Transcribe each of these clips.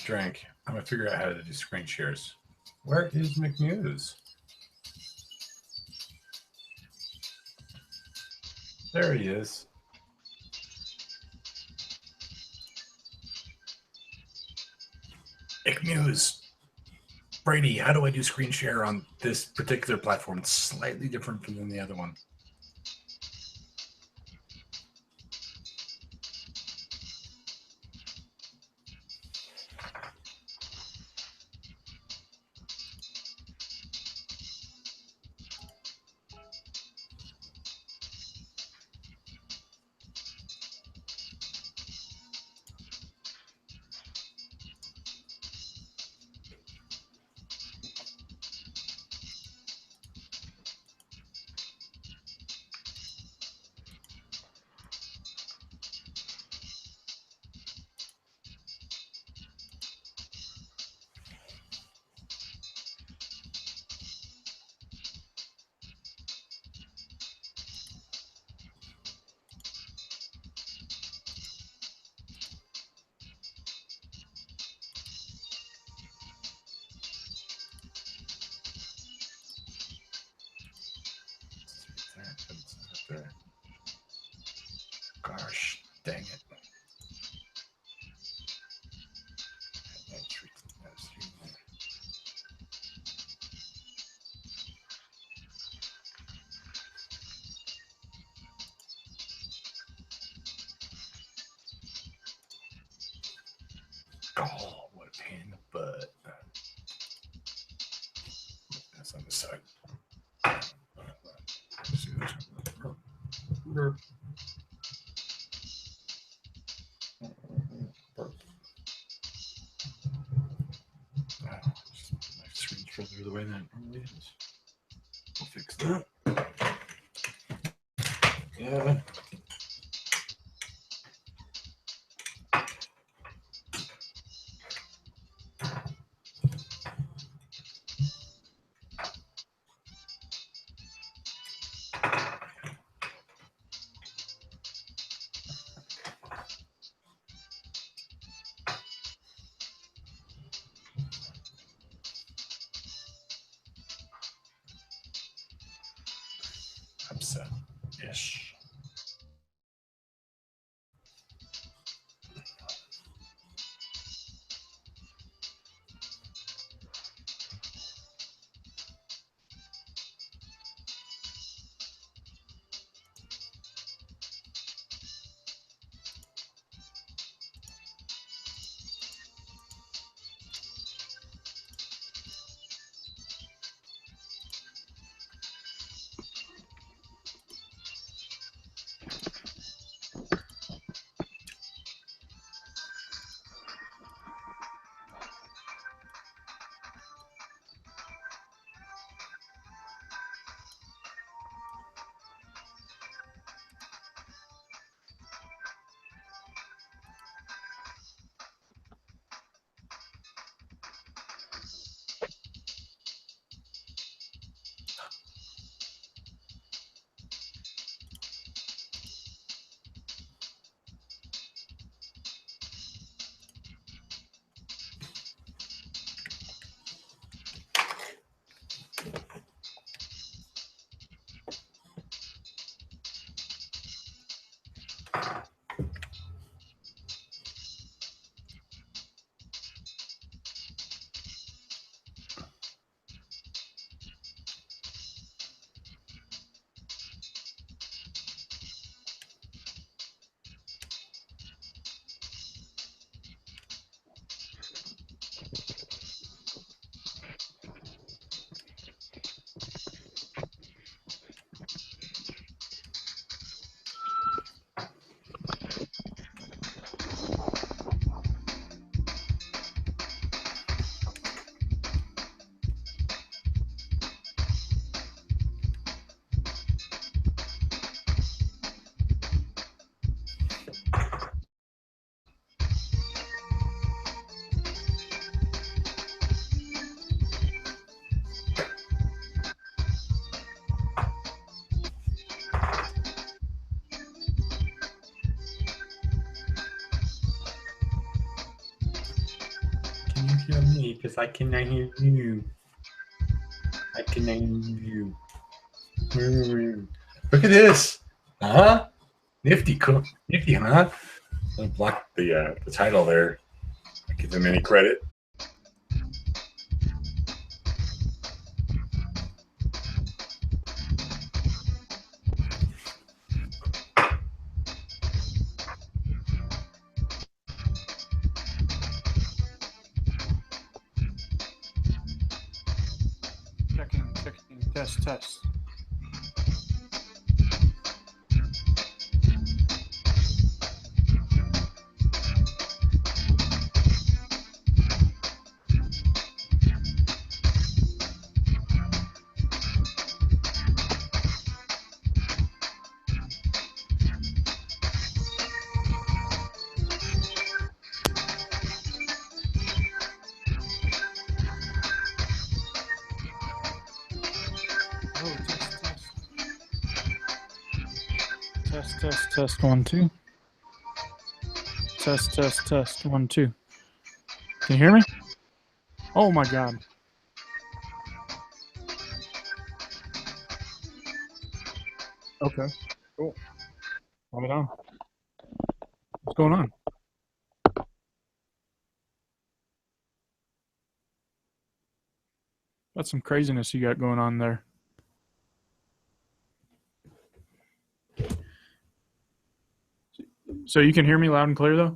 drink. I'm gonna figure out how to do screen shares. Where is McMuse? There he is. McMuse. Brady, how do I do screen share on this particular platform? It's slightly different from the other one. Gosh, dang it. Oh, what a pain in the butt. That's on the side. My screen's further the way than it normally is. We'll fix that. Yeah. Upset-ish. me because I cannot hear you. I cannot hear you. Look at this. Huh? Nifty, cool. Nifty, huh? I blocked the title there. I give them any credit. Checking, test. Test 1 2. Test 1 2. Can you hear me? Oh my God. Okay. Cool. Right on. What's going on? That's some craziness you got going on there. So you can hear me loud and clear though?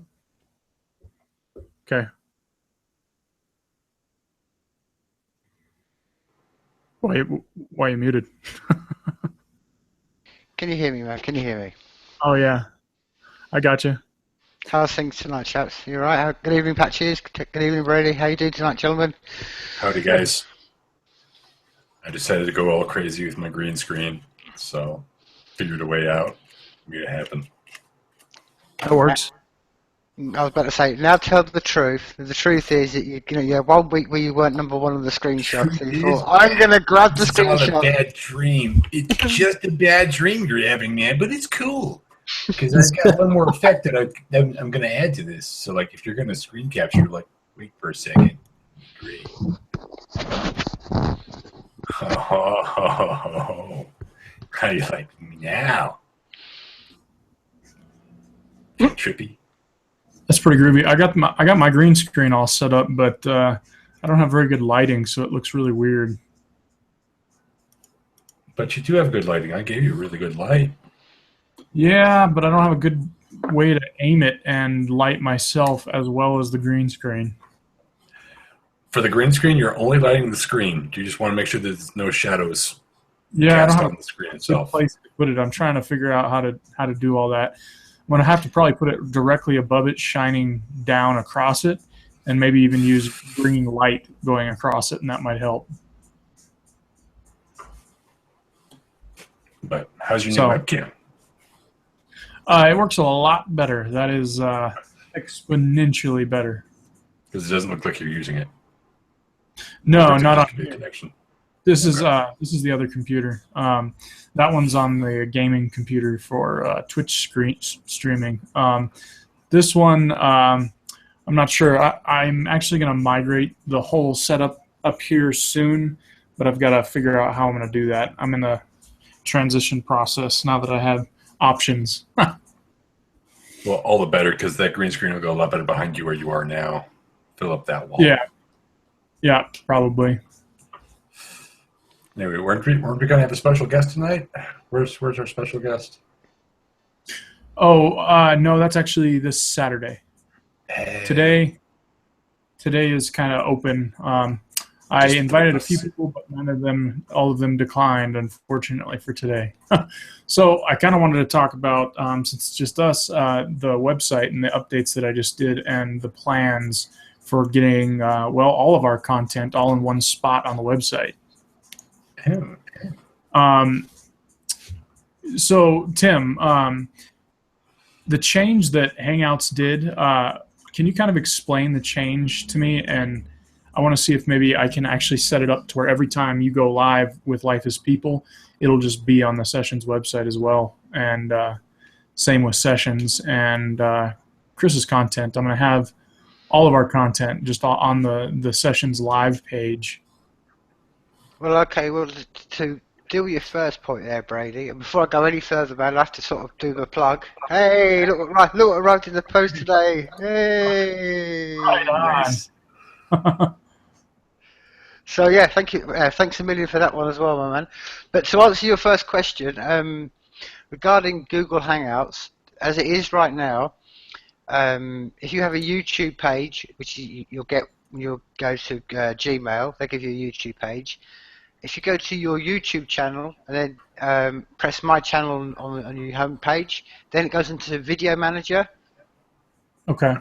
Okay. Why are you muted? Can you hear me, man? Can you hear me? Oh yeah, I got you. How's things tonight, chaps? You all right? Good evening, Patches. Good evening, Brady. How you doing tonight, gentlemen? Howdy, guys. I decided to go all crazy with my green screen, so figured a way out. Made it happen. That works. I was about to say, now tell the truth. The truth is that you had 1 week where you weren't number one on the screenshots, and you thought, I'm going to grab the screenshot. It's all a bad dream. It's just a bad dream you're having, man, but it's cool. Because I've got one more effect that I'm going to add to this. So, like, if you're going to screen capture, like, wait for a second. Great. Oh, how do you like me now? Trippy. That's pretty groovy. I got my green screen all set up, but I don't have very good lighting, so it looks really weird. But you do have good lighting. I gave you really good light. Yeah, but I don't have a good way to aim it and light myself as well as the green screen. For the green screen, you're only lighting the screen. Do you just want to make sure there's no shadows Yeah, I don't have on the screen itself? a place to put it. I'm trying to figure out how to do all that. I'm going to have to probably put it directly above it, shining down across it, and maybe even use green light going across it, and that might help. But how's your new webcam? It works a lot better. That is exponentially better. Because it doesn't look like you're using it. No, not on here. Connection. This is the other computer. That one's on the gaming computer for Twitch streaming. This one, I'm not sure. I'm actually going to migrate the whole setup up here soon, but I've got to figure out how I'm going to do that. I'm in the transition process now that I have options. Well, all the better, because that green screen will go a lot better behind you where you are now. Fill up that wall. Yeah, probably. Anyway, weren't we going to have a special guest tonight? Where's our special guest? Oh, no, that's actually this Saturday. Hey. Today is kind of open. I invited a few people, but all of them declined, unfortunately, for today. So I kind of wanted to talk about, since it's just us, the website and the updates that I just did and the plans for getting, all of our content all in one spot on the website. So, Tim, the change that Hangouts did, can you kind of explain the change to me? And I want to see if maybe I can actually set it up to where every time you go live with Life as People, it'll just be on the Sessions website as well. And same with Sessions and Chris's content. I'm going to have all of our content just on the sessions live page. Well, okay. Well, to deal with your first point there, Brady, and before I go any further, man, I have to sort of do the plug. Hey, look what arrived in the post today. Hey. Nice. So yeah, thank you. Thanks a million for that one as well, my man. But to answer your first question, regarding Google Hangouts, as it is right now, if you have a YouTube page, which you'll get when you go to Gmail, they give you a YouTube page. If you go to your YouTube channel and then press My Channel on your home page, then it goes into Video Manager. Okay.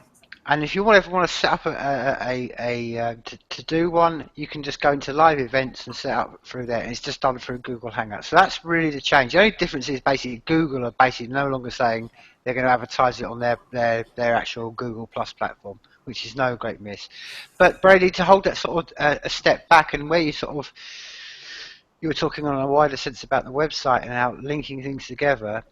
And if you ever want to set up to do one, you can just go into live events and set up through there, and it's just done through Google Hangouts. So that's really the change. The only difference is basically Google are basically no longer saying they're going to advertise it on their actual Google Plus platform, which is no great miss. But Brady, to hold that sort of a step back, and where you were talking on a wider sense about the website and how linking things together.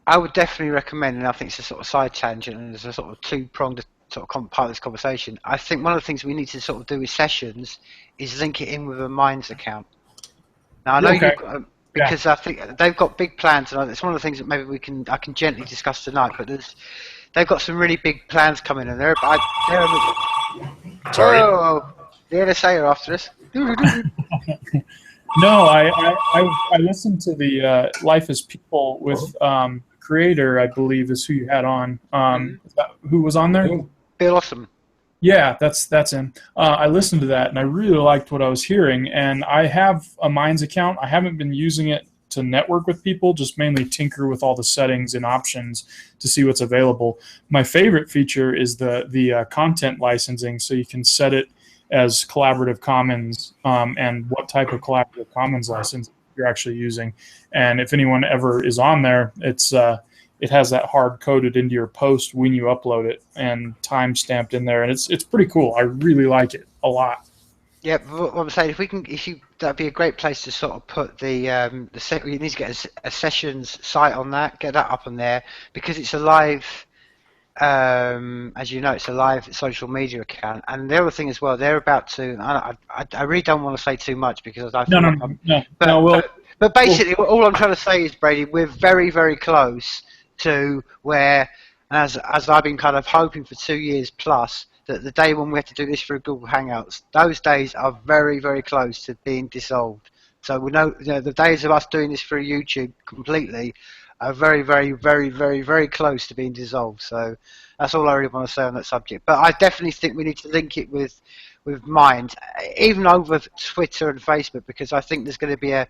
I would definitely recommend, and I think it's a sort of side tangent and there's a sort of two-pronged sort of part of this conversation. I think one of the things we need to sort of do with sessions is link it in with a Minds account. Now I know Okay. because I think they've got big plans, and it's one of the things that maybe I can gently discuss tonight. But they've got some really big plans coming, and Sorry. Whoa, the NSA are after us. No, I listened to the Life as People with Creator, I believe is who you had on. Who was on there? Bill Awesome. Yeah, that's him. I listened to that and I really liked what I was hearing. And I have a Minds account. I haven't been using it to network with people, just mainly tinker with all the settings and options to see what's available. My favorite feature is the content licensing, so you can set it as collaborative commons and what type of collaborative commons license you're actually using. And if anyone ever is on there, it has that hard coded into your post when you upload it and time stamped in there, and it's pretty cool. I really like it a lot. Yeah, what I'm saying, that'd be a great place to sort of put you need to get a sessions site on that, get that up on there, because it's a live. As you know, it's a live social media account, and the other thing as well, they're about to. I really don't want to say too much because I feel but basically, all I'm trying to say is, Brady, we're very, very close to where, as I've been kind of hoping for 2 years plus, that the day when we have to do this through Google Hangouts, those days are very, very close to being dissolved. So we know, the days of us doing this through YouTube completely are very, very, very, very, very close to being dissolved. So that's all I really want to say on that subject. But I definitely think we need to link it with Mind, even over Twitter and Facebook, because I think there's going to be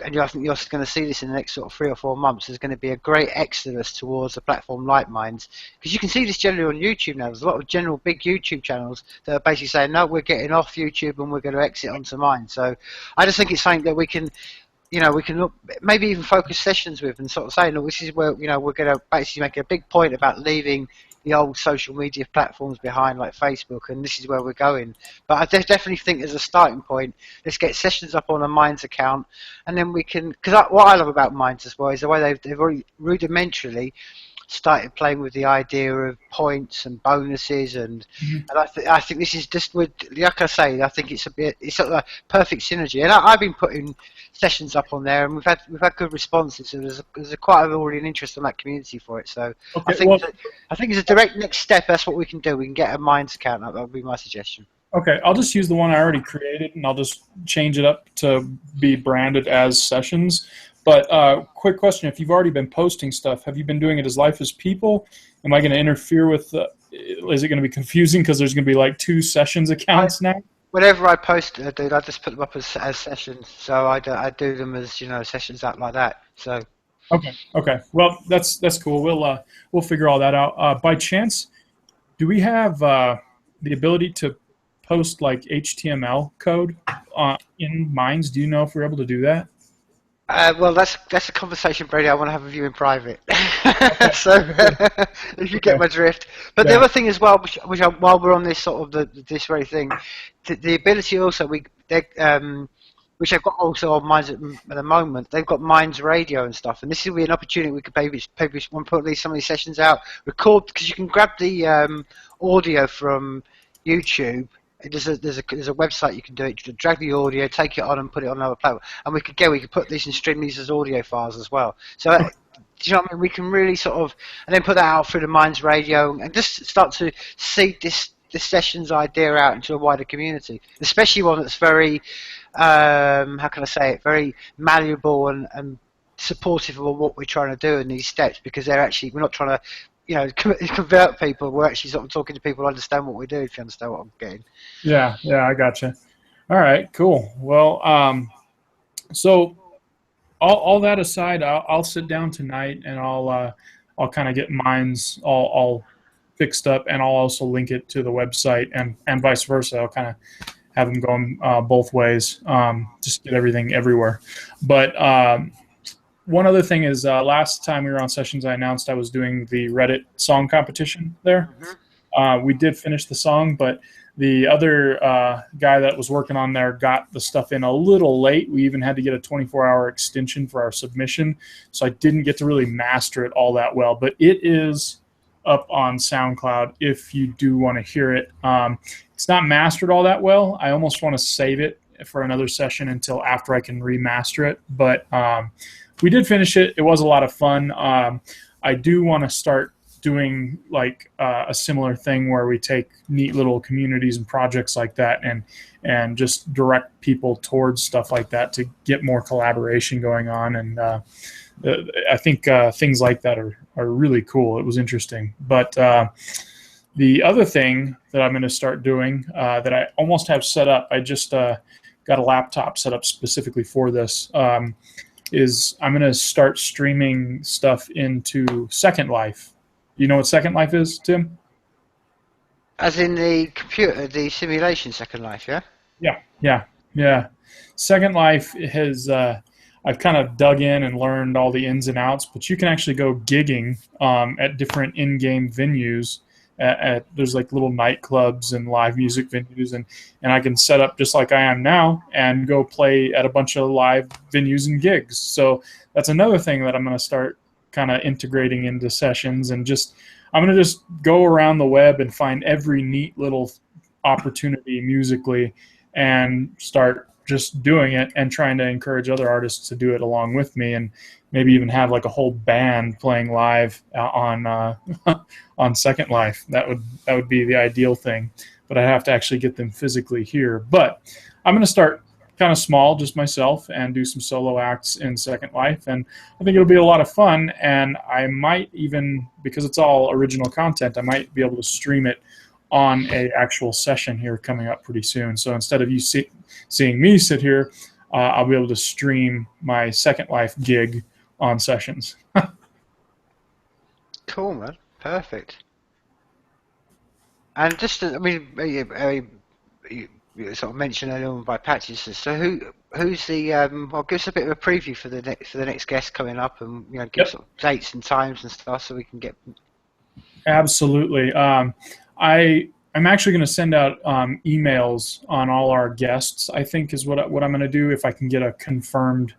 and I think you're going to see this in the next sort of 3 or 4 months, there's going to be a great exodus towards a platform like Minds. Because you can see this generally on YouTube now. There's a lot of general big YouTube channels that are basically saying, no, we're getting off YouTube and we're going to exit onto Minds. So I just think it's something that we can look, maybe even focus sessions with, and sort of say, look, this is where, we're going to basically make a big point about leaving the old social media platforms behind, like Facebook, and this is where we're going. But I definitely think as a starting point, let's get sessions up on a Minds account, and then we can, because what I love about Minds as well is the way they've already rudimentarily started playing with the idea of points and bonuses, and I think this is just, like I say, I think it's sort of a perfect synergy. And I've been putting sessions up on there, and we've had good responses. So there's quite already an interest in that community for it. So I think it's a direct next step. That's what we can do. We can get a Minds account up. That would be my suggestion. Okay, I'll just use the one I already created, and I'll just change it up to be branded as Sessions. But quick question, if you've already been posting stuff, have you been doing it as Life as People? Am I going to interfere with, is it going to be confusing because there's going to be like 2 Sessions accounts now? Whenever I post, dude, I just put them up as sessions. So I do them as, sessions up like that. So. Okay. Well, that's cool. We'll figure all that out. By chance, do we have the ability to post like HTML code in Minds? Do you know if we're able to do that? Well, that's a conversation, Brady, I want to have with you in private. So, if you get my drift. But the other thing as well, which while we're on this sort of this very thing, the ability also, which they've got also on Minds at the moment. They've got Minds Radio and stuff, and this will be an opportunity we could maybe want to put some of these sessions out, record, because you can grab the audio from YouTube. There's a website you can do it. You can drag the audio, take it on, and put it on another platform. And we could put these and stream these as audio files as well. So do you know what I mean? We can really sort of, and then put that out through the Minds Radio, and just start to seed this sessions idea out into a wider community, especially one that's very, how can I say it, very malleable and supportive of what we're trying to do in these steps, because we're not trying to, you know, convert people. We're actually sort of talking to people who understand what we do, if you understand what I'm getting. Yeah, I gotcha. All right, cool. Well, so all that aside, I'll sit down tonight and I'll kind of get Minds all fixed up, and I'll also link it to the website and vice versa. I'll kind of have them going both ways, just get everything everywhere. But one other thing is, last time we were on sessions, I announced I was doing the Reddit song competition there. We did finish the song, but the other guy that was working on there got the stuff in a little late. We even had to get a 24-hour extension for our submission, so I didn't get to really master it all that well. But it is up on SoundCloud if you do want to hear it. It's not mastered all that well. I almost want to save it for another session until after I can remaster it. But we did finish it. It was a lot of fun. I do want to start doing like a similar thing where we take neat little communities and projects like that and just direct people towards stuff like that to get more collaboration going on. And I think things like that are really cool. It was interesting. But the other thing that I'm going to start doing that I almost have set up, I just got a laptop set up specifically for this, is I'm going to start streaming stuff into Second Life. You know what Second Life is, Tim? As in the computer, the simulation Second Life, yeah? Yeah. Second Life has, I've kind of dug in and learned all the ins and outs, but you can actually go gigging at different in-game venues. There's like little nightclubs and live music venues, and I can set up just like I am now and go play at a bunch of live venues and gigs. So that's another thing that I'm going to start kind of integrating into sessions, and I'm going to just go around the web and find every neat little opportunity musically and start just doing it and trying to encourage other artists to do it along with me, and maybe even have like a whole band playing live on Second Life. That would be the ideal thing, but I have to actually get them physically here. But I'm going to start kind of small, just myself, and do some solo acts in Second Life, and I think it'll be a lot of fun. And I might even, because it's all original content, I might be able to stream it on a actual session here coming up pretty soon. So instead of you seeing me sit here, I'll be able to stream my Second Life gig on sessions. Cool, man. Perfect. And just, I mean, you sort of mentioned earlier on by patches. So who's the? Well, give us a bit of a preview for the next guest coming up, and give sort of dates and times and stuff, so we can get. Absolutely. I'm actually going to send out emails on all our guests, I think, is what I'm going to do if I can get a confirmed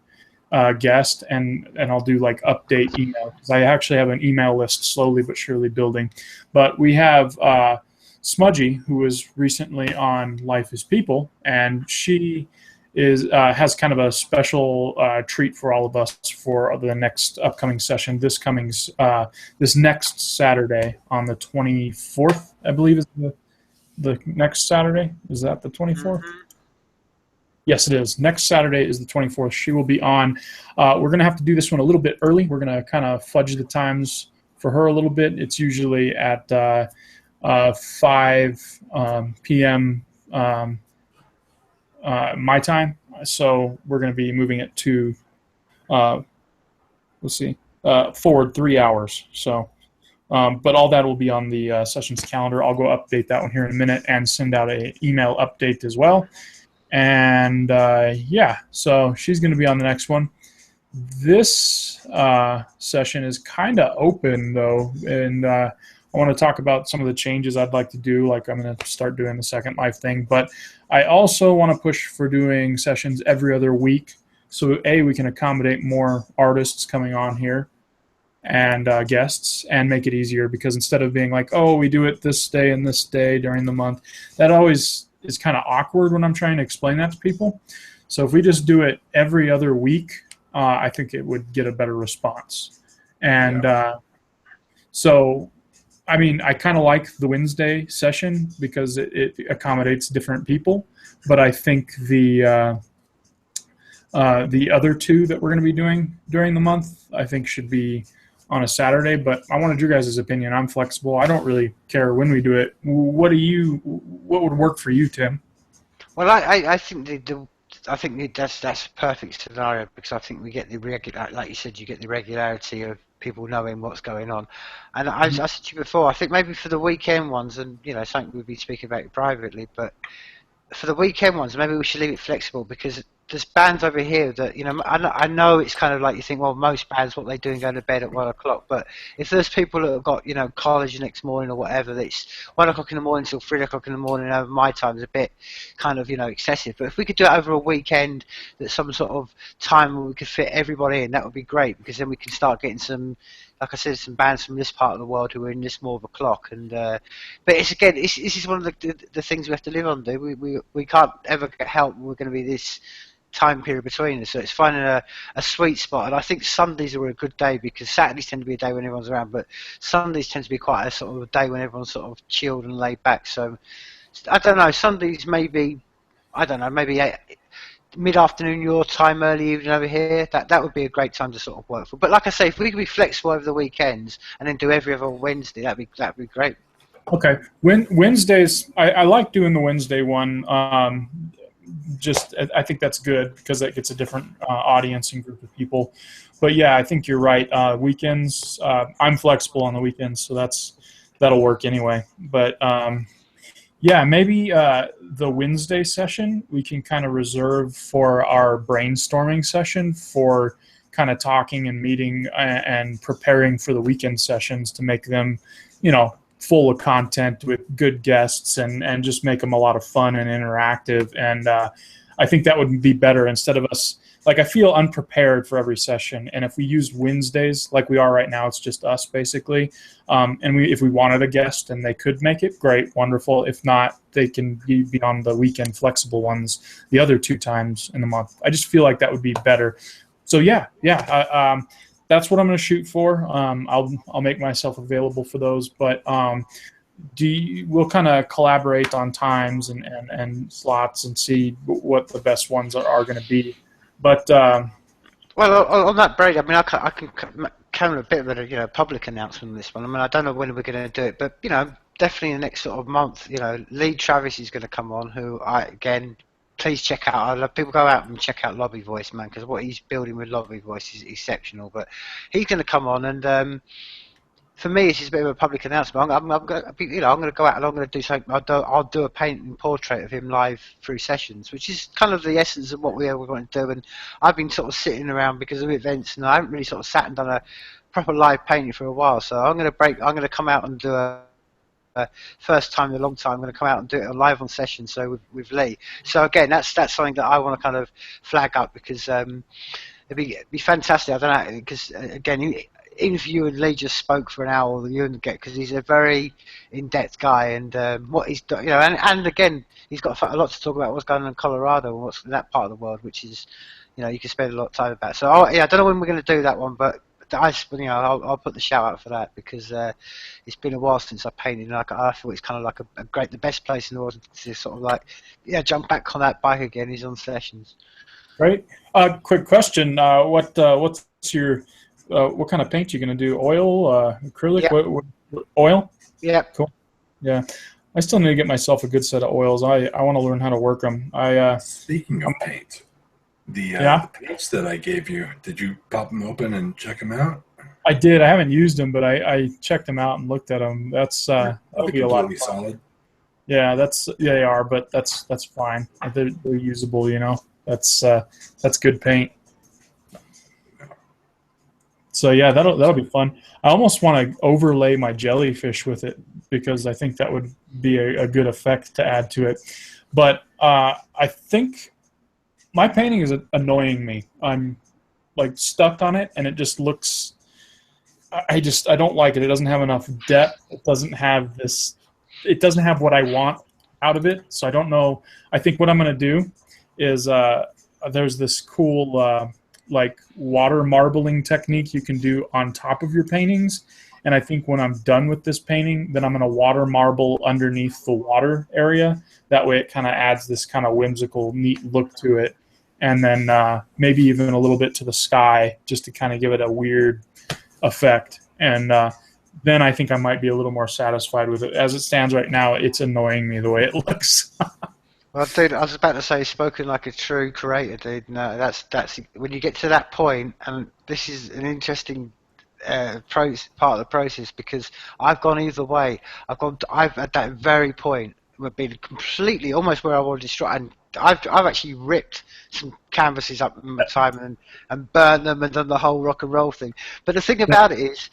guest, and I'll do like update email, because I actually have an email list slowly but surely building. But we have Smudgy, who was recently on Life is People, and she has kind of a special treat for all of us for the next upcoming session. This next Saturday on the 24th, I believe, is the next Saturday. Is that the 24th? Mm-hmm. Yes, it is. Next Saturday is the 24th. She will be on. We're going to have to do this one a little bit early. We're going to kind of fudge the times for her a little bit. It's usually at 5 p.m. My time. So we're going to be moving it to, forward 3 hours. So, but all that will be on the sessions calendar. I'll go update that one here in a minute and send out an email update as well. And so she's going to be on the next one. This session is kind of open though, and I want to talk about some of the changes I'd like to do, like I'm going to start doing the Second Life thing. But I also want to push for doing sessions every other week. So we can accommodate more artists coming on here and guests, and make it easier, because instead of being like, oh, we do it this day and this day during the month, that always is kind of awkward when I'm trying to explain that to people. So if we just do it every other week, I think it would get a better response. And so, I mean, I kind of like the Wednesday session because it accommodates different people, but I think the other two that we're going to be doing during the month, I think should be on a Saturday. But I wanted your guys' opinion. I'm flexible. I don't really care when we do it. What would work for you, Tim? Well, I think I think that's a perfect scenario, because I think we get the like you said, you get the regularity of people knowing what's going on. And I said to you before, I think maybe for the weekend ones, and something we'll be speaking about it privately, but for the weekend ones, maybe we should leave it flexible, because there's bands over here that, I know it's kind of like you think, well, most bands, what they do and go to bed at 1 o'clock. But if there's people that have got, college the next morning or whatever, that's 1 o'clock in the morning till 3 o'clock in the morning over my time is a bit kind of, excessive. But if we could do it over a weekend, that's some sort of time where we could fit everybody in, that would be great, because then we can start getting some, like I said, some bands from this part of the world who are in this more of a clock. And but this is one of the things we have to live on. We can't ever get help. We're going to be this time period between us, so it's finding a sweet spot. And I think Sundays are a good day, because Saturdays tend to be a day when everyone's around, but Sundays tend to be quite a sort of a day when everyone's sort of chilled and laid back. So I don't know, Sundays maybe mid-afternoon your time, early evening over here, that would be a great time to sort of work for. But like I say, if we could be flexible over the weekends and then do every other Wednesday, that'd be great. Okay, Wednesdays, I like doing the Wednesday one. I think that's good, because that gets a different audience and group of people. But yeah, I think you're right. Weekends, I'm flexible on the weekends, so that'll work anyway. But yeah, maybe the Wednesday session we can kind of reserve for our brainstorming session, for kind of talking and meeting and preparing for the weekend sessions, to make them, full of content with good guests, and just make them a lot of fun and interactive. And I think that would be better, instead of us, like, I feel unprepared for every session. And if we used Wednesdays like we are right now, it's just us basically. And if we wanted a guest and they could make it, great, wonderful. If not, they can be on the weekend flexible ones the other 2 times in the month. I just feel like that would be better. So yeah. That's what I'm going to shoot for. I'll make myself available for those, but we'll kind of collaborate on times and slots and see what the best ones are going to be. But well, on that, Brady, I mean, I can come with a bit of a public announcement on this one. I mean, I don't know when we're going to do it, but definitely in the next sort of month. Lee Travis is going to come on, who please check out. I love people go out and check out Lobby Voice, man, because what he's building with Lobby Voice is exceptional. But he's going to come on, and for me, it's just a bit of a public announcement. I'm going to go out and I'm going to do something. I'll do a painting portrait of him live through sessions, which is kind of the essence of what we're going to do. And I've been sort of sitting around because of events, and I haven't really sort of sat and done a proper live painting for a while. So I'm going to come out and do a first time in a long time. I'm going to come out and do it live on session, so with Lee. So again, that's something that I want to kind of flag up, because it'd be fantastic. I don't know, because again, even if you and Lee just spoke for an hour, you wouldn't get, because he's a very in-depth guy, and what he's done, and again, he's got a lot to talk about what's going on in Colorado and what's in that part of the world, which is, you can spend a lot of time about. So I don't know when we're going to do that one, but I'll put the shout out for that, because it's been a while since I painted, and I thought it's kind of like the best place in the world to sort of like, jump back on that bike again. He's on sessions. Great. Quick question. What's your what kind of paint you going to do? Oil, acrylic, Yep. Oil? Yeah. Cool. Yeah. I still need to get myself a good set of oils. I want to learn how to work them. Speaking of paint, the paints that I gave you, did you pop them open and check them out? I did. I haven't used them, but I checked them out and looked at them. That'll be a lot of fun. Solid. Yeah, they are, but that's fine. They're usable, That's good paint. So yeah, that'll be fun. I almost want to overlay my jellyfish with it because I think that would be a good effect to add to it. But I think my painting is annoying me. I'm like stuck on it, and it just looks. I don't like it. It doesn't have enough depth. It doesn't have this. It doesn't have what I want out of it. So I don't know. I think what I'm going to do is there's this cool like water marbling technique you can do on top of your paintings. And I think when I'm done with this painting, then I'm going to water marble underneath the water area. That way it kind of adds this kind of whimsical, neat look to it. And then maybe even a little bit to the sky just to kind of give it a weird effect. And then I think I might be a little more satisfied with it. As it stands right now, it's annoying me the way it looks. Well, dude, I was about to say, spoken like a true creator, dude. No, that's when you get to that point, and this is an interesting part of the process because I've gone either way. I've at that very point been completely almost where I want to destroy, and I've actually ripped some canvases up in my time and burnt them and done the whole rock and roll thing. But the thing about it is,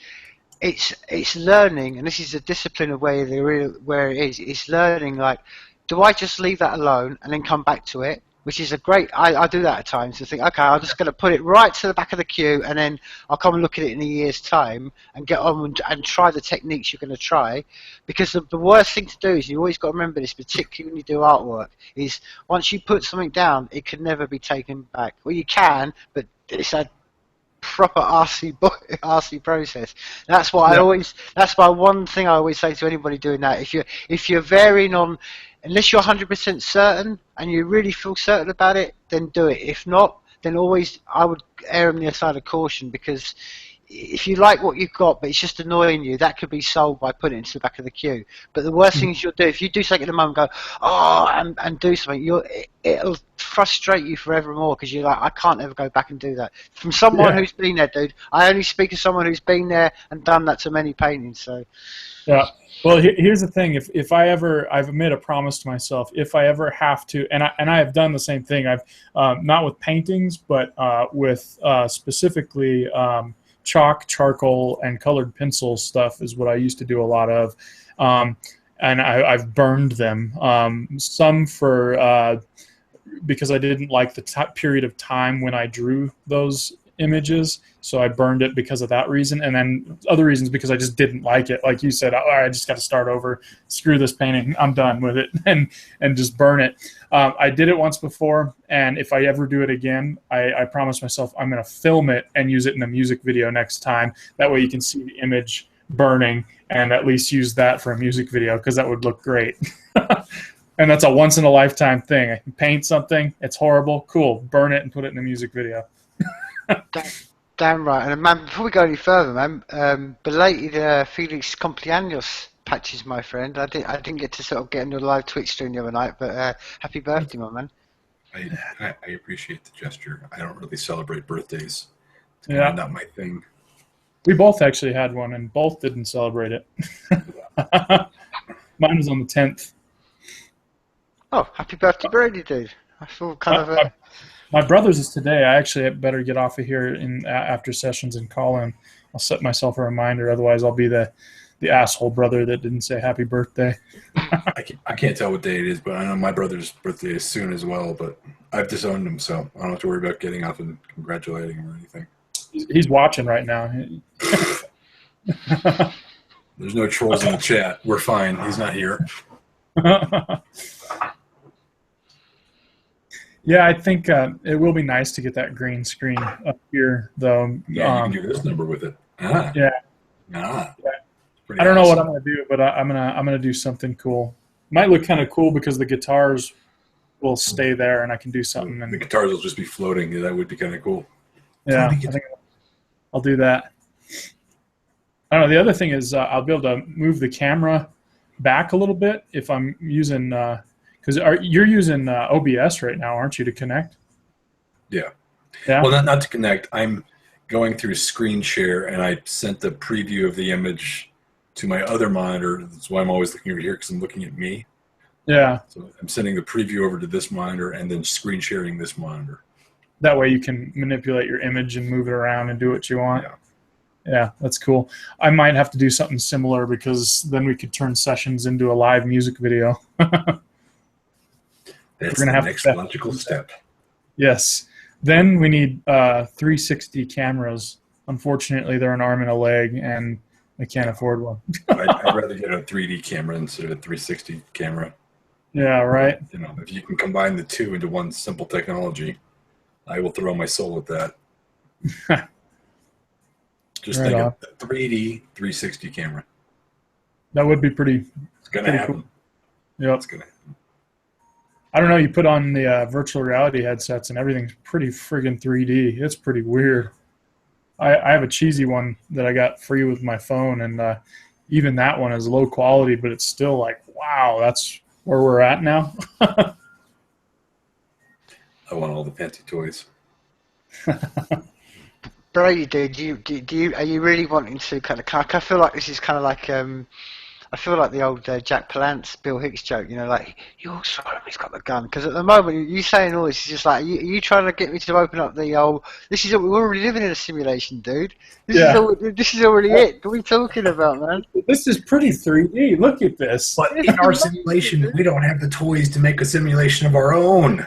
it's learning, and this is a discipline of where it is. It's learning like. Do I just leave that alone and then come back to it? Which is a great. I do that at times. To think, okay, I'm just going to put it right to the back of the queue, and then I'll come and look at it in a year's time and get on and try the techniques you're going to try. Because the worst thing to do is you always got to remember this, particularly when you do artwork, is once you put something down, it can never be taken back. Well, you can, but it's a proper RC process. That's why That's why one thing I always say to anybody doing that. If you're varying on. Unless you're 100% certain and you really feel certain about it, then do it. If not, then always I would err on the side of caution because if you like what you've got but it's just annoying you, that could be solved by putting it into the back of the queue. But the worst things you'll do, if you do something at the moment and go, and do something, it'll frustrate you forevermore because you're like, I can't ever go back and do that. From someone who's been there, dude, I only speak as someone who's been there and done that to many paintings. So. Yeah. Well, here's the thing. If I've made a promise to myself, if I ever have to, and I have done the same thing. I've not with paintings, but with specifically chalk, charcoal, and colored pencil stuff is what I used to do a lot of, and I've burned them. Some for because I didn't like the period of time when I drew those images, so I burned it because of that reason, and then other reasons because I just didn't like it. Like you said, I just got to start over. Screw this painting. I'm done with it, and just burn it. I did it once before, and if I ever do it again, I promise myself I'm going to film it and use it in a music video next time. That way you can see the image burning and at least use that for a music video because that would look great. And that's a once-in-a-lifetime thing. I can paint something, it's horrible, cool, burn it and put it in a music video. Damn right. And man, before we go any further, man, belated Felix Cumpleaños patches, my friend. I didn't get to sort of get into a live Twitch stream the other night, but happy birthday, my man. I appreciate the gesture. I don't really celebrate birthdays. It's kind of not my thing. We both actually had one, and both didn't celebrate it. Mine was on the 10th. Oh, happy birthday, Brady, dude. I feel kind of... My brother's is today. I actually better get off of here in after sessions and call him. I'll set myself a reminder. Otherwise, I'll be the asshole brother that didn't say happy birthday. I can't tell what day it is, but I know my brother's birthday is soon as well. But I've disowned him, so I don't have to worry about getting up and congratulating him or anything. He's watching right now. There's no trolls in the chat. We're fine. He's not here. Yeah, I think it will be nice to get that green screen up here, though. Yeah, you can do this number with it. Yeah. Yeah. I don't know what I'm gonna do, but I'm gonna do something cool. Might look kind of cool because the guitars will stay there, and I can do something. And the guitars will just be floating. Yeah, that would be kind of cool. Yeah, I think I'll do that. I don't know. The other thing is I'll be able to move the camera back a little bit if I'm using. Because you're using OBS right now, aren't you, to connect? Yeah. Yeah. Well, not to connect. I'm going through screen share, and I sent the preview of the image to my other monitor. That's why I'm always looking over here because I'm looking at me. Yeah. So I'm sending the preview over to this monitor and then screen sharing this monitor. That way you can manipulate your image and move it around and do what you want. Yeah. Yeah, that's cool. I might have to do something similar because then we could turn sessions into a live music video. That's the next logical step. Yes. Then we need 360 cameras. Unfortunately, they're an arm and a leg, and I can't afford one. I'd rather get a 3D camera instead of a 360 camera. Yeah, right. You know, if you can combine the two into one simple technology, I will throw my soul at that. Just right think on. of a 3D 360 camera. That would be pretty. It's gonna happen. Cool. Yep. It's gonna happen. I don't know. You put on the virtual reality headsets and everything's pretty friggin' 3D. It's pretty weird. I have a cheesy one that I got free with my phone, and even that one is low quality, but it's still like, wow, that's where we're at now. I want all the fancy toys. Brady, are you really wanting to kind of? I feel like this is kind of like I feel like the old Jack Palance, Bill Hicks joke. You know, like you saw him, he's got the gun. Because at the moment, you saying all this is just like, are you trying to get me to open up the old? This is we're already living in a simulation, dude. This is already it. What are we talking about, man? This is pretty 3D. Look at this. But in our simulation, we don't have the toys to make a simulation of our own.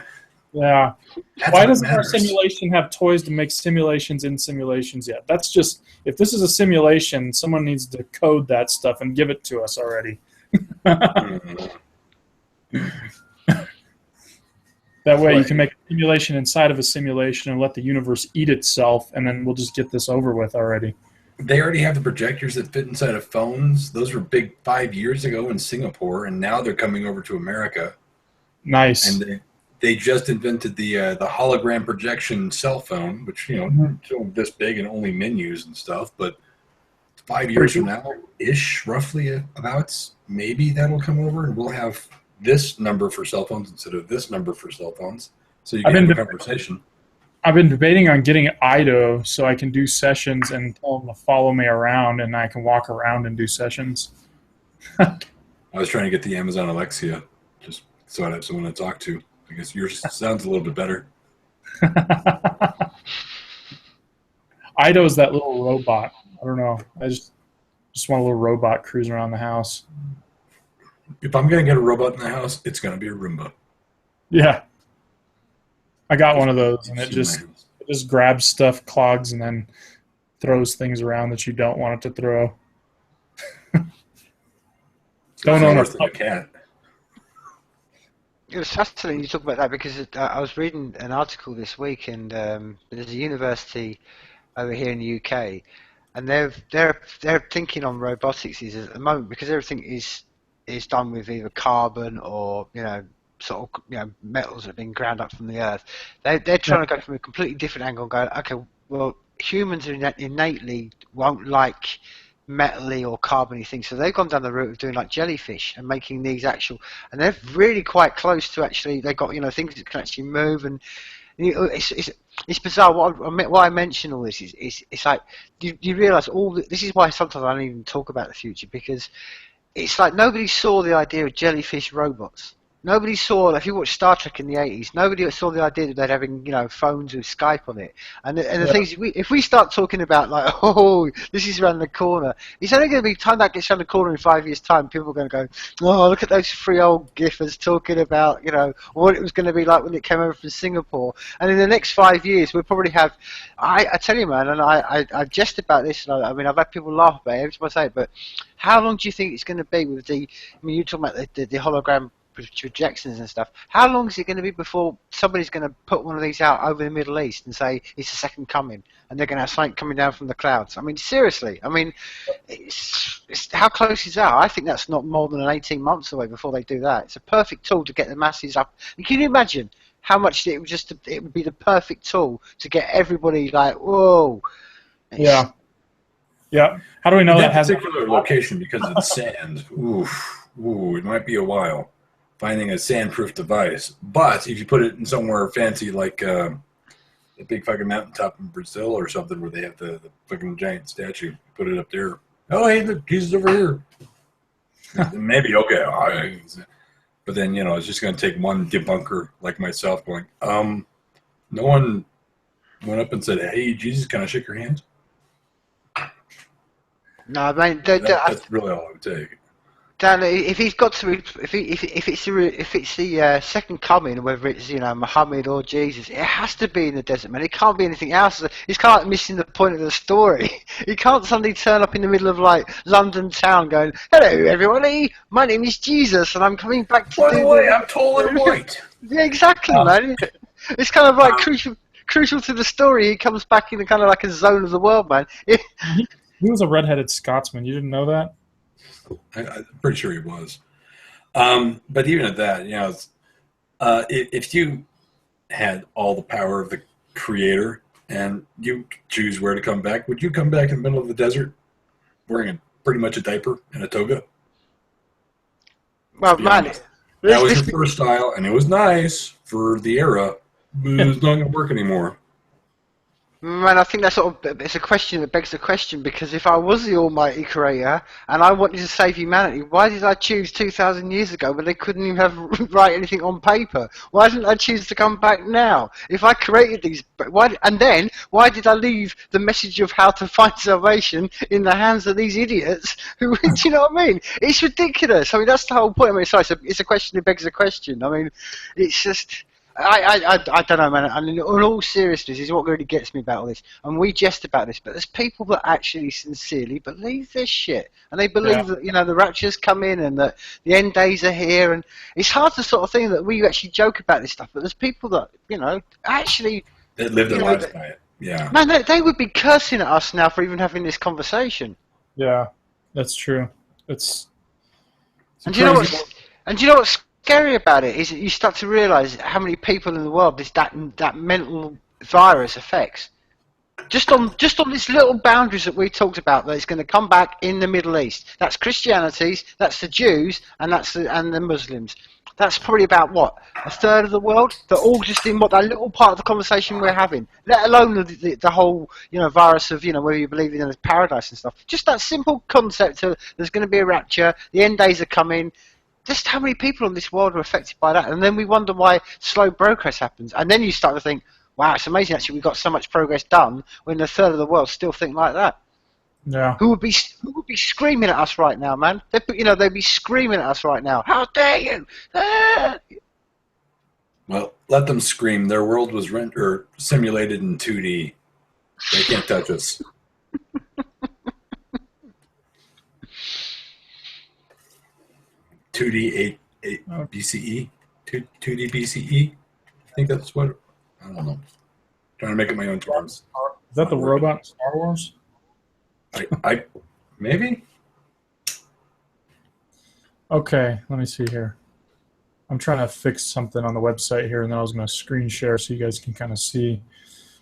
Yeah. That's Why doesn't our simulation have toys to make simulations in simulations yet? That's just, if this is a simulation, someone needs to code that stuff and give it to us already. That way you can make a simulation inside of a simulation and let the universe eat itself, and then we'll just get this over with already. They already have the projectors that fit inside of phones. Those were big 5 years ago in Singapore, and now they're coming over to America. Nice. And they just invented the hologram projection cell phone, which, you know, still this big and only menus and stuff. But 5 years from now, ish, roughly about, maybe that'll come over, and we'll have this number for cell phones instead of this number for cell phones. So you can have a conversation. I've been debating on getting IDO so I can do sessions and tell them to follow me around, and I can walk around and do sessions. I was trying to get the Amazon Alexa just so I'd have someone to talk to. I guess yours sounds a little bit better. IDO is that little robot. I don't know. I just want a little robot cruising around the house. If I'm going to get a robot in the house, it's going to be a Roomba. Yeah. I got one of those, and it just grabs stuff, clogs, and then throws things around that you don't want it to throw. Don't own a cat. It was fascinating you talk about that because I was reading an article this week, and there's a university over here in the UK, and they're thinking on robotics is at the moment, because everything is done with either carbon or sort of metals that have been ground up from the earth. They're trying to go from a completely different angle and go, okay, well, humans innately won't like metally or carbony things, so they've gone down the route of doing like jellyfish and making these actual, and they're really quite close to actually, they've got things that can actually move, and it's bizarre. Why I mention all this is it's like you realise this is why sometimes I don't even talk about the future, because it's like nobody saw the idea of jellyfish robots. Nobody saw, if you watch Star Trek in the 80s, nobody saw the idea that they're having, phones with Skype on it. And the thing is, if we start talking about, like, oh, this is around the corner, it's only going to be time that gets around the corner in 5 years' time, people are going to go, oh, look at those three old giffers talking about, what it was going to be like when it came over from Singapore. And in the next 5 years, we'll probably have, I tell you, man, and I jest about this, and I mean, I've had people laugh about it every time I say it, but how long do you think it's going to be with you're talking about the hologram projections and stuff. How long is it going to be before somebody's going to put one of these out over the Middle East and say it's the second coming, and they're going to have something coming down from the clouds? I mean, seriously. I mean, it's how close is that? I think that's not more than 18 months away before they do that. It's a perfect tool to get the masses up. And can you imagine how much it would be the perfect tool to get everybody like, whoa. Yeah. How do we know that has a particular location? Because it's sand. Ooh, it might be a while finding a sandproof device. But if you put it in somewhere fancy like the big fucking mountaintop in Brazil or something where they have the fucking giant statue, put it up there. Oh, hey, look, Jesus over here. Maybe, okay. But then, it's just going to take one debunker like myself going, no one went up and said, hey, Jesus, can I shake your hand? No, I mean, That's really all it would take. Dan, if he's got to, if it's the second coming, whether it's Muhammad or Jesus, it has to be in the desert, man. It can't be anything else. It's kind of like missing the point of the story. He can't suddenly turn up in the middle of like London town, going, "Hello, everybody. My name is Jesus, and I'm coming back to." By the way, I'm tall and white. Yeah, exactly, man. It's kind of like crucial to the story. He comes back in a kind of like a zone of the world, man. He was a redheaded Scotsman. You didn't know that? I'm pretty sure he was. But even at that, if you had all the power of the creator and you choose where to come back, would you come back in the middle of the desert wearing pretty much a diaper and a toga? Well, man, that was your first style, and it was nice for the era, but it's not going to work anymore. Man, I think it's a question that begs the question, because if I was the almighty creator and I wanted to save humanity, why did I choose 2,000 years ago when they couldn't even write anything on paper? Why didn't I choose to come back now? If I created these, why did I leave the message of how to find salvation in the hands of these idiots who, do you know what I mean? It's ridiculous. I mean, that's the whole point. I mean, it's a question that begs a question. I mean, it's just... I don't know, man. I mean, in all seriousness, is what really gets me about all this. And we jest about this, but there's people that actually sincerely believe this shit, and they believe that the rapture's come in and that the end days are here. And it's hard to sort of think that we actually joke about this stuff, but there's people that actually that live their lives by it. Yeah, man, they would be cursing at us now for even having this conversation. Yeah, that's true. It's and do you know what's scary about it is that you start to realise how many people in the world that mental virus affects. Just on this little boundaries that we talked about, that it's going to come back in the Middle East. That's Christianities, that's the Jews, and the Muslims. That's probably about what, a third of the world. They're all just in that little part of the conversation we're having. Let alone the whole virus of whether you believe in paradise and stuff. Just that simple concept of there's going to be a rapture, the end days are coming. Just how many people in this world are affected by that? And then we wonder why slow progress happens. And then you start to think, wow, it's amazing actually we've got so much progress done when a third of the world still think like that. Yeah. Who would be screaming at us right now, man? They'd be screaming at us right now. How dare you? Ah! Well, let them scream. Their world was simulated in 2D. They can't touch us. 2D 8 BCE, 2D BCE. I think that's what. I don't know. Trying to make up my own terms. Is that the robot Star Wars? I maybe. Okay, let me see here. I'm trying to fix something on the website here, and then I was going to screen share so you guys can kind of see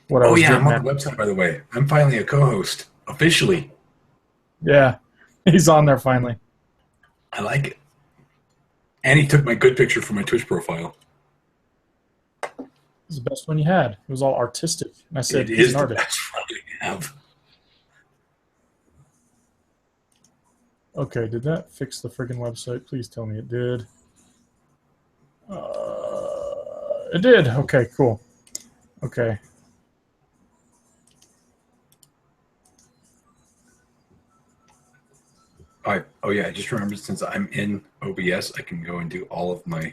what I was doing. I'm on the website, by the way. I'm finally a co-host officially. Yeah, he's on there finally. I like it. And he took my good picture for my Twitch profile. It was the best one you had. It was all artistic. And I said, it is the best one you have. Okay, did that fix the friggin' website? Please tell me it did. It did. Okay, cool. Okay. I just remembered, since I'm in OBS, I can go and do all of my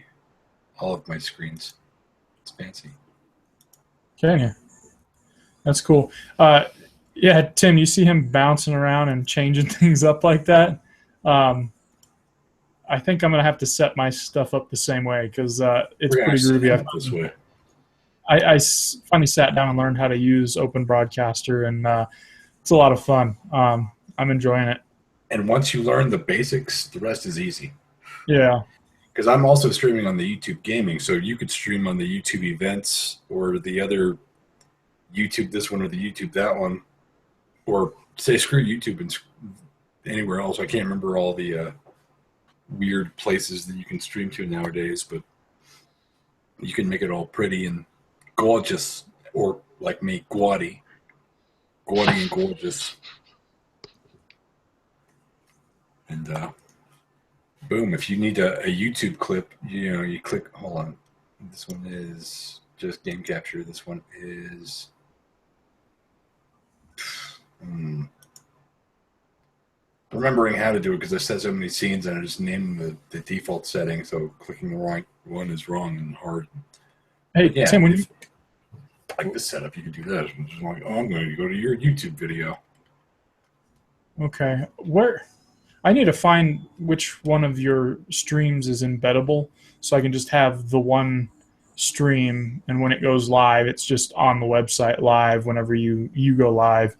screens. It's fancy. Can you? That's cool. Yeah, Tim, you see him bouncing around and changing things up like that. I think I'm gonna have to set my stuff up the same way, because it's pretty groovy. I finally sat down and learned how to use Open Broadcaster, and it's a lot of fun. I'm enjoying it. And once you learn the basics, the rest is easy. Yeah. Because I'm also streaming on the YouTube gaming, so you could stream on the YouTube events or the other YouTube this one or the YouTube that one, or say screw YouTube and anywhere else. I can't remember all the weird places that you can stream to nowadays, but you can make it all pretty and gorgeous, or like me, gaudy and gorgeous. And boom, if you need a YouTube clip, you click, hold on. This one is just game capture. This one is remembering how to do it because I set so many scenes and I just named the default setting, so clicking the right one is wrong and hard. Hey, yeah, Tim, when you like this setup, you could do that. I'm just like, oh, I'm going to go to your YouTube video. Okay, I need to find which one of your streams is embeddable, so I can just have the one stream, and when it goes live, it's just on the website live whenever you go live,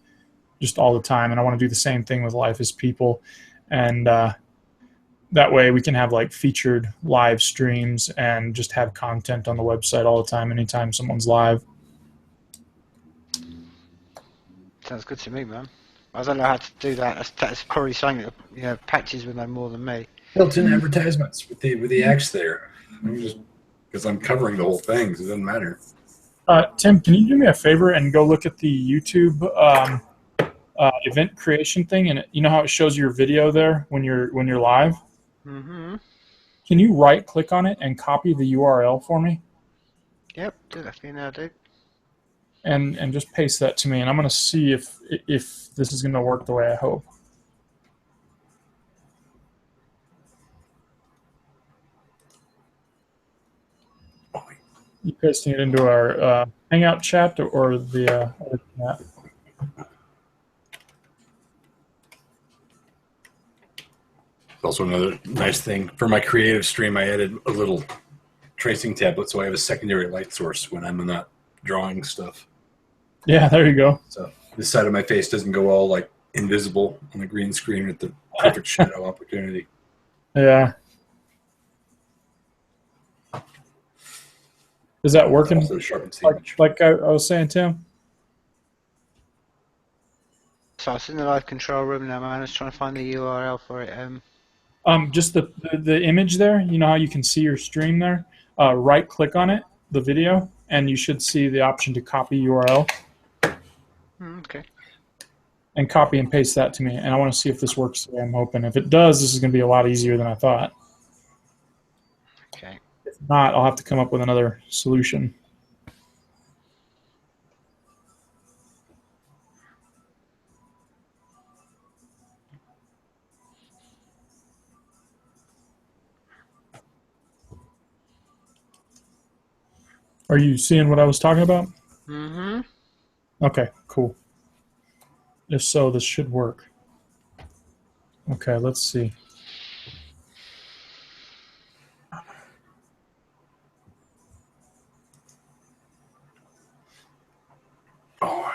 just all the time. And I want to do the same thing with Life as People, and that way we can have like featured live streams and just have content on the website all the time, anytime someone's live. Sounds good to me, man. I don't know how to do that. That's probably something that, you know, Patches would know more than me. Built-in advertisements with the X there. Because I'm covering the whole thing, so it doesn't matter. Tim, can you do me a favor and go look at the YouTube event creation thing? And you know how it shows your video there when you're live? Mm-hmm. Can you right-click on it and copy the URL for me? Yep, do that for you now, dude. And just paste that to me, and I'm going to see if this is going to work the way I hope. You pasting it into our Hangout chat or the other chat? Also, another nice thing for my creative stream, I added a little tracing tablet, so I have a secondary light source when I'm not drawing stuff. Yeah, there you go. So this side of my face doesn't go all like invisible on the green screen with the perfect shadow opportunity. Yeah. Is that working? Also sharpens the image. Like I was saying, Tim? So I was in the live control room now, man. I was trying to find the URL for it. Just the image there. You know how you can see your stream there? Right-click on it, the video, and you should see the option to copy URL. Okay. And copy and paste that to me. And I want to see if this works the way I'm hoping. If it does, this is going to be a lot easier than I thought. Okay. If not, I'll have to come up with another solution. Are you seeing what I was talking about? Mm-hmm. Okay, cool. If so, this should work. Okay, let's see.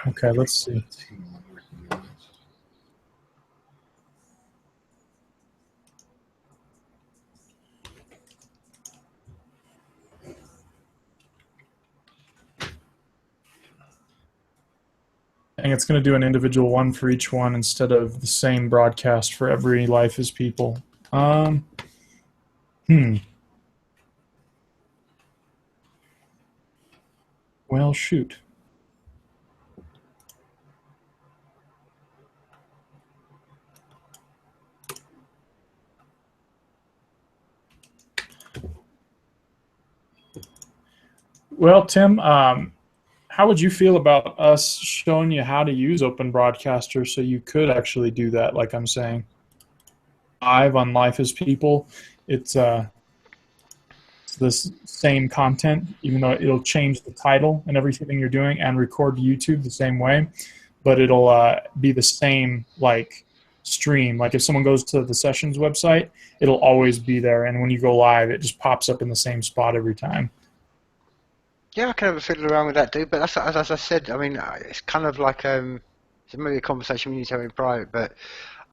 Okay, let's see. And it's going to do an individual one for each one instead of the same broadcast for every Life as People. Well, shoot. Well, Tim, how would you feel about us showing you how to use Open Broadcaster so you could actually do that, like I'm saying? Live on Life as People, it's this same content, even though it'll change the title and everything you're doing and record to YouTube the same way, but it'll be the same like stream. Like if someone goes to the Sessions website, it'll always be there, and when you go live, it just pops up in the same spot every time. Yeah, I can have a fiddle around with that, dude. But that's, as I said, I mean, it's kind of like it's maybe a conversation we need to have in private. But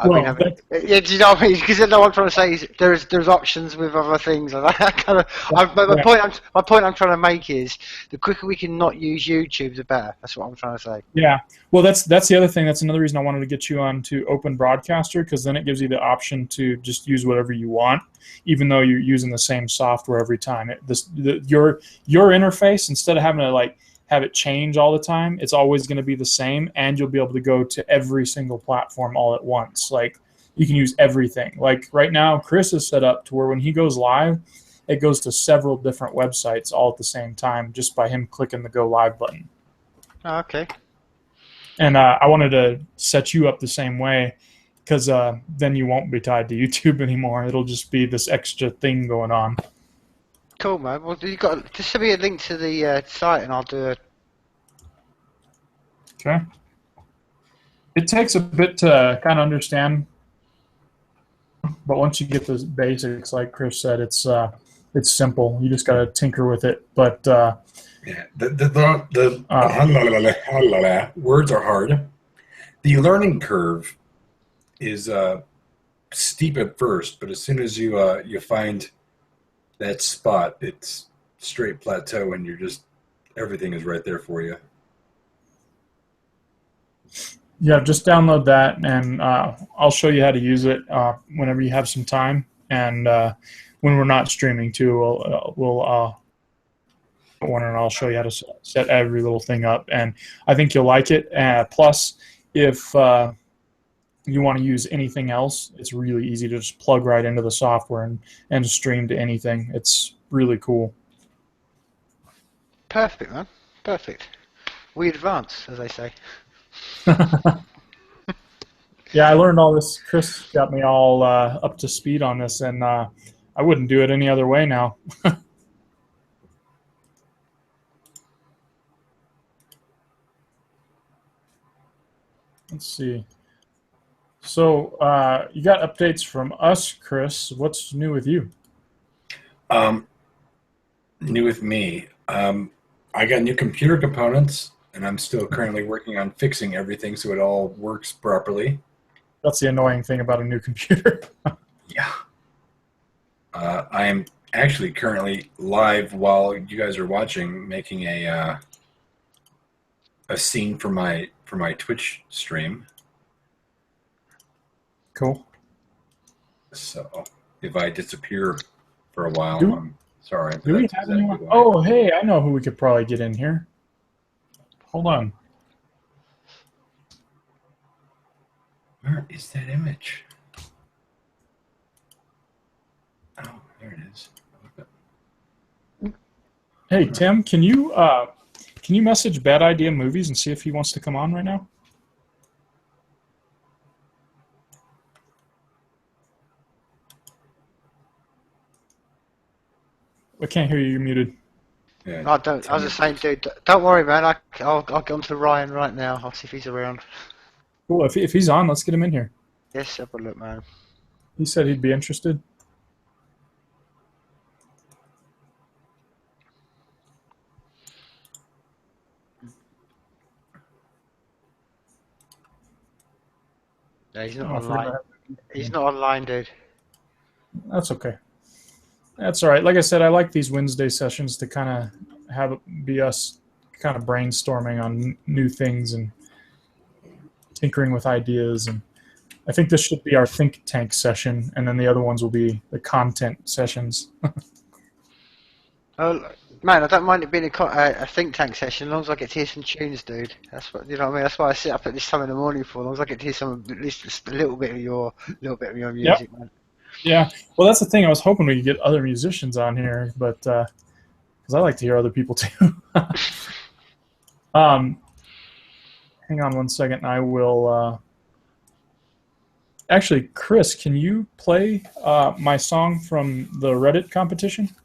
I've been having, yeah, do you know what I mean? Because what I'm trying to say is there's options with other things, and I kind of. My point I'm trying to make is the quicker we can not use YouTube, the better. That's what I'm trying to say. Yeah, well, that's the other thing. That's another reason I wanted to get you on to Open Broadcaster, because then it gives you the option to just use whatever you want, even though you're using the same software every time. Your interface, instead of having to like have it change all the time, it's always going to be the same, and you'll be able to go to every single platform all at once. Like you can use everything. Like right now, Chris is set up to where when he goes live, it goes to several different websites all at the same time just by him clicking the Go Live button. Oh, okay. And I wanted to set you up the same way, because then you won't be tied to YouTube anymore. It'll just be this extra thing going on. Cool, man. Well, you got just send me a link to the site, and I'll do it. Okay. It takes a bit to kind of understand, but once you get the basics, like Chris said, it's simple. You just got to tinker with it. But yeah, the words are hard. The learning curve is steep at first, but as soon as you find that spot, it's straight plateau, and everything is right there for you. Yeah, just download that, and I'll show you how to use it whenever you have some time, and when we're not streaming too, we'll one, and I'll show you how to set every little thing up, and I think you'll like it. Plus, if you want to use anything else, it's really easy to just plug right into the software and stream to anything. It's really cool. Perfect, man. Perfect. We advance, as they say. Yeah, I learned all this. Chris got me all up to speed on this, and I wouldn't do it any other way now. Let's see. So you got updates from us, Chris. What's new with you? New with me. I got new computer components, and I'm still currently working on fixing everything so it all works properly. That's the annoying thing about a new computer. Yeah. I am actually currently live while you guys are watching, making a scene for my Twitch stream. Cool. So if I disappear for a while, I'm sorry. Do we have anyone? Oh, hey, I know who we could probably get in here. Hold on. Where is that image? Oh, there it is. Hey, Tim, can you message Bad Idea Movies and see if he wants to come on right now? I can't hear you. You're muted. Yeah, I was just saying, dude, don't worry, man. I'll get on to Ryan right now. I'll see if he's around. Cool. If he's on, let's get him in here. Yes, have a look, man. He said he'd be interested. No, he's not online. He's not online, dude. That's okay. That's all right. Like I said, I like these Wednesday sessions to kind of have it be us kind of brainstorming on new things and tinkering with ideas. And I think this should be our think tank session, and then the other ones will be the content sessions. Oh, man, I don't mind it being a think tank session as long as I get to hear some tunes, dude. That's what, you know what I mean. That's why I sit up at this time in the morning for. As long as I get to hear at least just a little bit of your music, yep. Man. Yeah, well, that's the thing. I was hoping we could get other musicians on here, but because I like to hear other people too. Hang on one second. I will. Actually, Chris, can you play my song from the Reddit competition?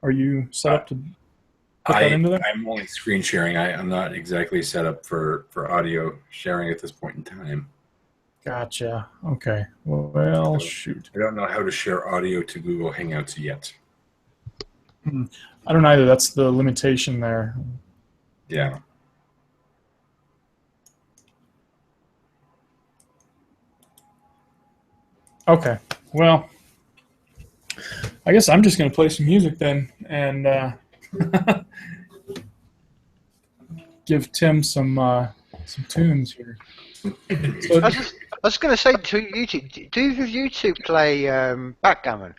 Are you set up to put that into there? I'm only screen sharing. I'm not exactly set up for audio sharing at this point in time. Gotcha. Okay. Well, shoot. I don't know how to share audio to Google Hangouts yet. I don't either. That's the limitation there. Yeah. Okay. Well, I guess I'm just going to play some music then and give Tim some tunes here. So, I was going to say to YouTube, do YouTube play backgammon?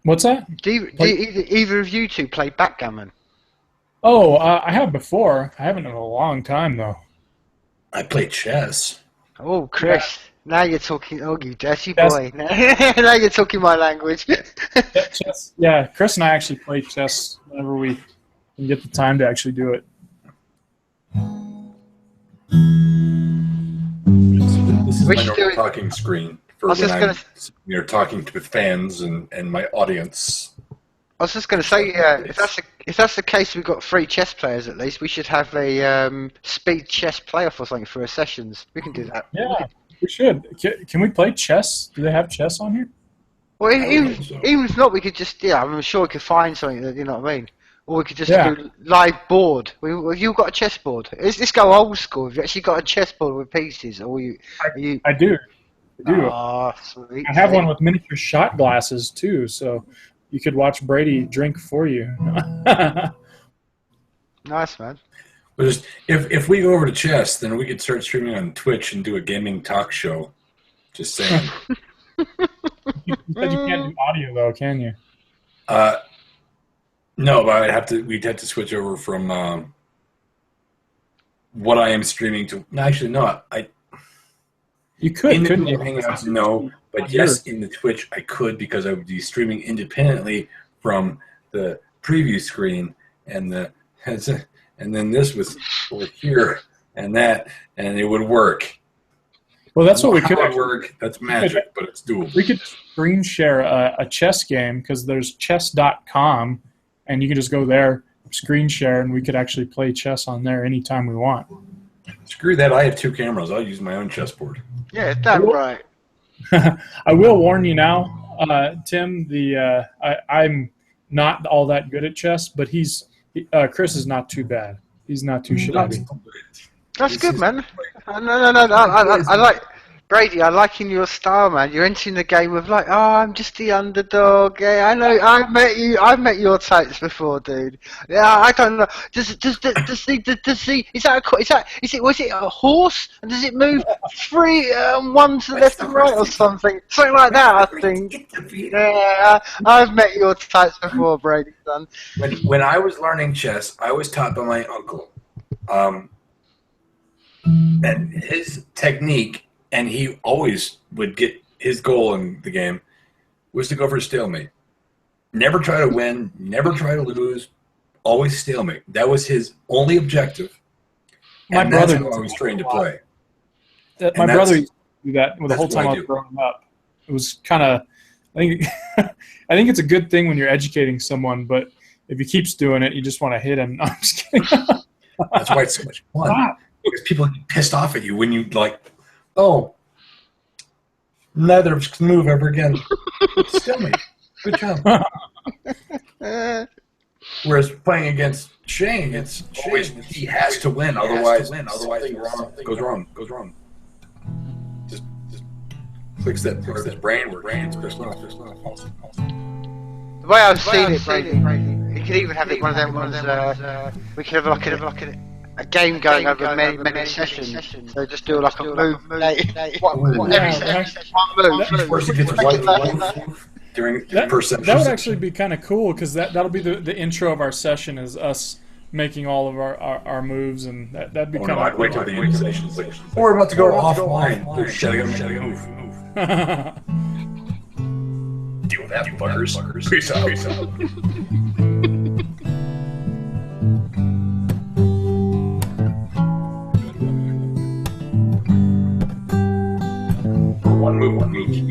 What's that? Do either of you two play backgammon? Oh, I have before. I haven't in a long time, though. I play chess. Oh, Chris. Yeah. Now you're talking, oh, you dirty boy. Now you're talking my language. Chess. Yeah, Chris and I actually play chess whenever we can get the time to actually do it. is my normal talking screen for when I'm talking to fans and my audience. I was just going to say, if that's the case, we've got 3 chess players at least. We should have a speed chess playoff or something for our sessions. We can do that. Yeah, we should. Can we play chess? Do they have chess on here? Well, even if not, we could just, I'm sure we could find something that, you know what I mean? Or we could just do live board. You've got a chessboard. Let's go old school. Have you actually got a chessboard with pieces? Or I do. Oh, sweet. I have one with miniature shot glasses, too, so you could watch Brady drink for you. Nice, man. But just, if we go over to chess, then we could start streaming on Twitch and do a gaming talk show. Just saying. You said you can't do audio, though, can you? No, but we'd have to switch over from what I am streaming to. No, actually, no. You could, in the couldn't you? Hangouts, no. But yes, in the Twitch, I could, because I would be streaming independently from the preview screen, and then this was over here and that, and it would work. Well, that's what we could work. That's magic, but it's doable. We could screen share a chess game, because there's chess.com, and you can just go there, screen share, and we could actually play chess on there anytime we want. Screw that! I have 2 cameras. I'll use my own chessboard. Yeah, that's right. I will warn you now, Tim. I'm not all that good at chess, but Chris is not too bad. He's not too shabby. That's good, man. No. I like Brady. I like in your style, man. You're entering the game with like, I'm just the underdog. Yeah, I know. I've met your types before, dude. Yeah, I don't know. Was it a horse? And does it move 3 1 to the left and right or something? Something like that, I think. Yeah, I've met your types before, Brady, son. When I was learning chess, I was taught by my uncle. And his technique, and he always would get his goal in the game, was to go for a stalemate. Never try to win, never try to lose, always stalemate. That was his only objective. My brother that's how I was trained to play. My brother used to do that the whole time I was growing up. It was kind of, I think it's a good thing when you're educating someone, but if he keeps doing it, you just want to hit him. No, I'm just kidding. That's why it's so much fun. Because people get pissed off at you when you neither of us can move ever again. Stalemate. Good job. Whereas playing against Shane, it's always he has to win, otherwise something goes wrong. Just clicks that part of his brain where it's pissed off. The way I've seen it, Brady, you could even have it one of them ones. We could have a game going over many sessions. So just do like a move. Every session, one move. During per session. That would actually be kind of cool, because that'll be the intro of our session, is us making all of our moves, and that'd be kind of. I'd wait till the end of the session. We're about to go offline. Shut it, move. Deal with that, fuckers. Peace out. One move each.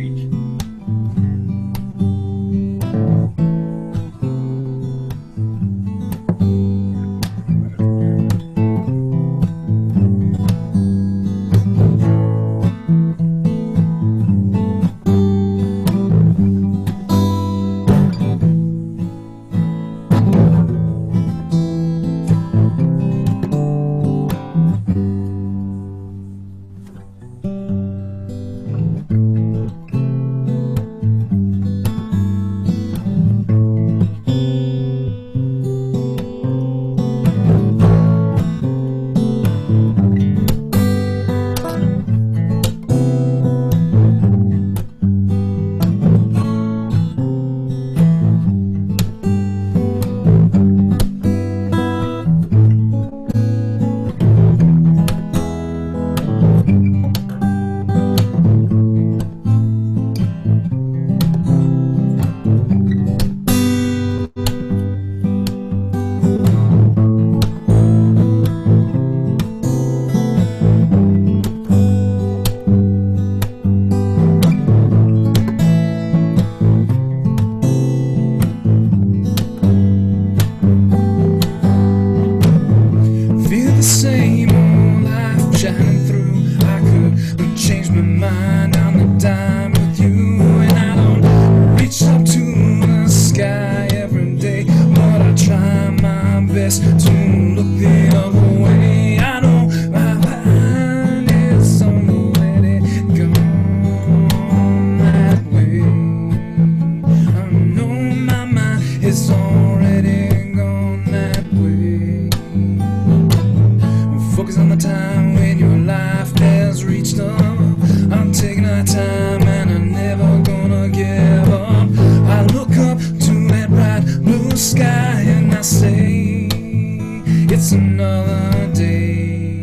just another day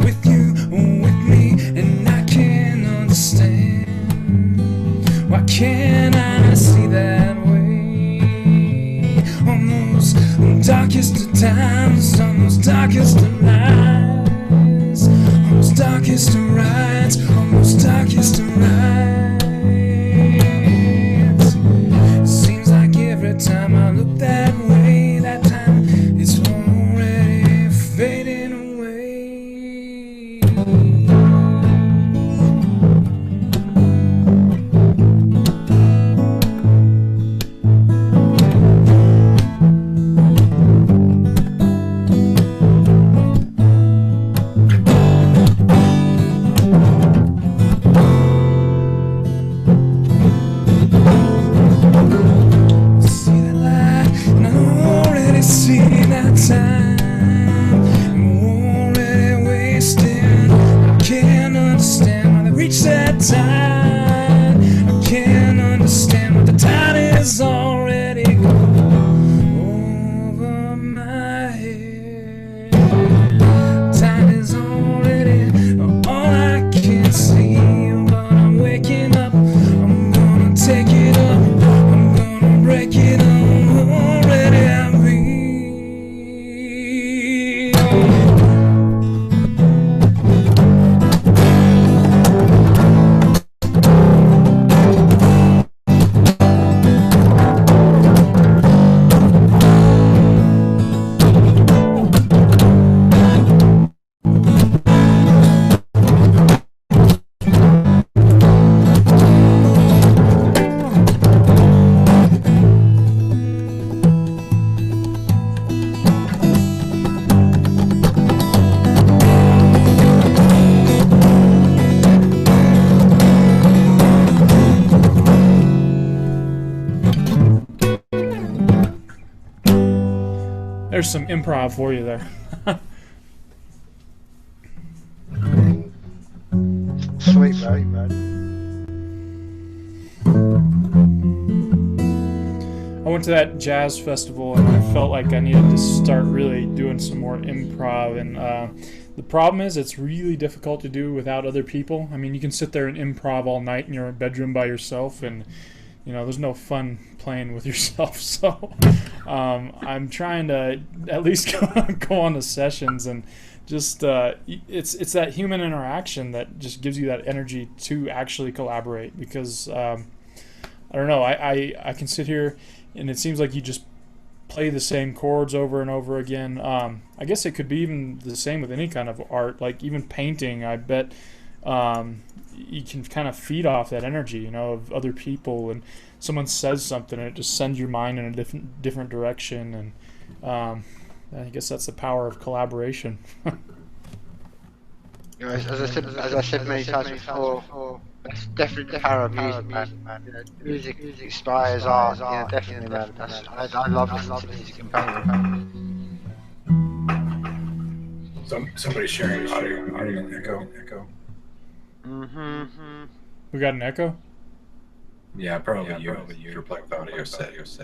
with you, with me, and I can't understand. Why can't I see that way? On those darkest of times, on those darkest of nights, on those darkest of rides, on those darkest of nights. Seems like every time I look that way, that time it's already fading away. There's some improv for you there. Sweet, man. I went to that jazz festival and I felt like I needed to start really doing some more improv. And the problem is it's really difficult to do without other people. I mean, you can sit there and improv all night in your bedroom by yourself, and you know, there's no fun playing with yourself. So I'm trying to at least go on the sessions and just it's that human interaction that just gives you that energy to actually collaborate. Because I don't know, I can sit here and it seems like you just play the same chords over and over again. I guess it could be even the same with any kind of art, like even painting. I bet you can kind of feed off that energy, you know, of other people, and someone says something and it just sends your mind in a different direction. And I guess that's the power of collaboration. As I said many times before, that's definitely the power of music, man. You know, music inspires art. Yeah, definitely, man. I love listening to music and painting. Somebody's sharing audio echo. We got an echo? Yeah, probably you. You're playing with audio settings.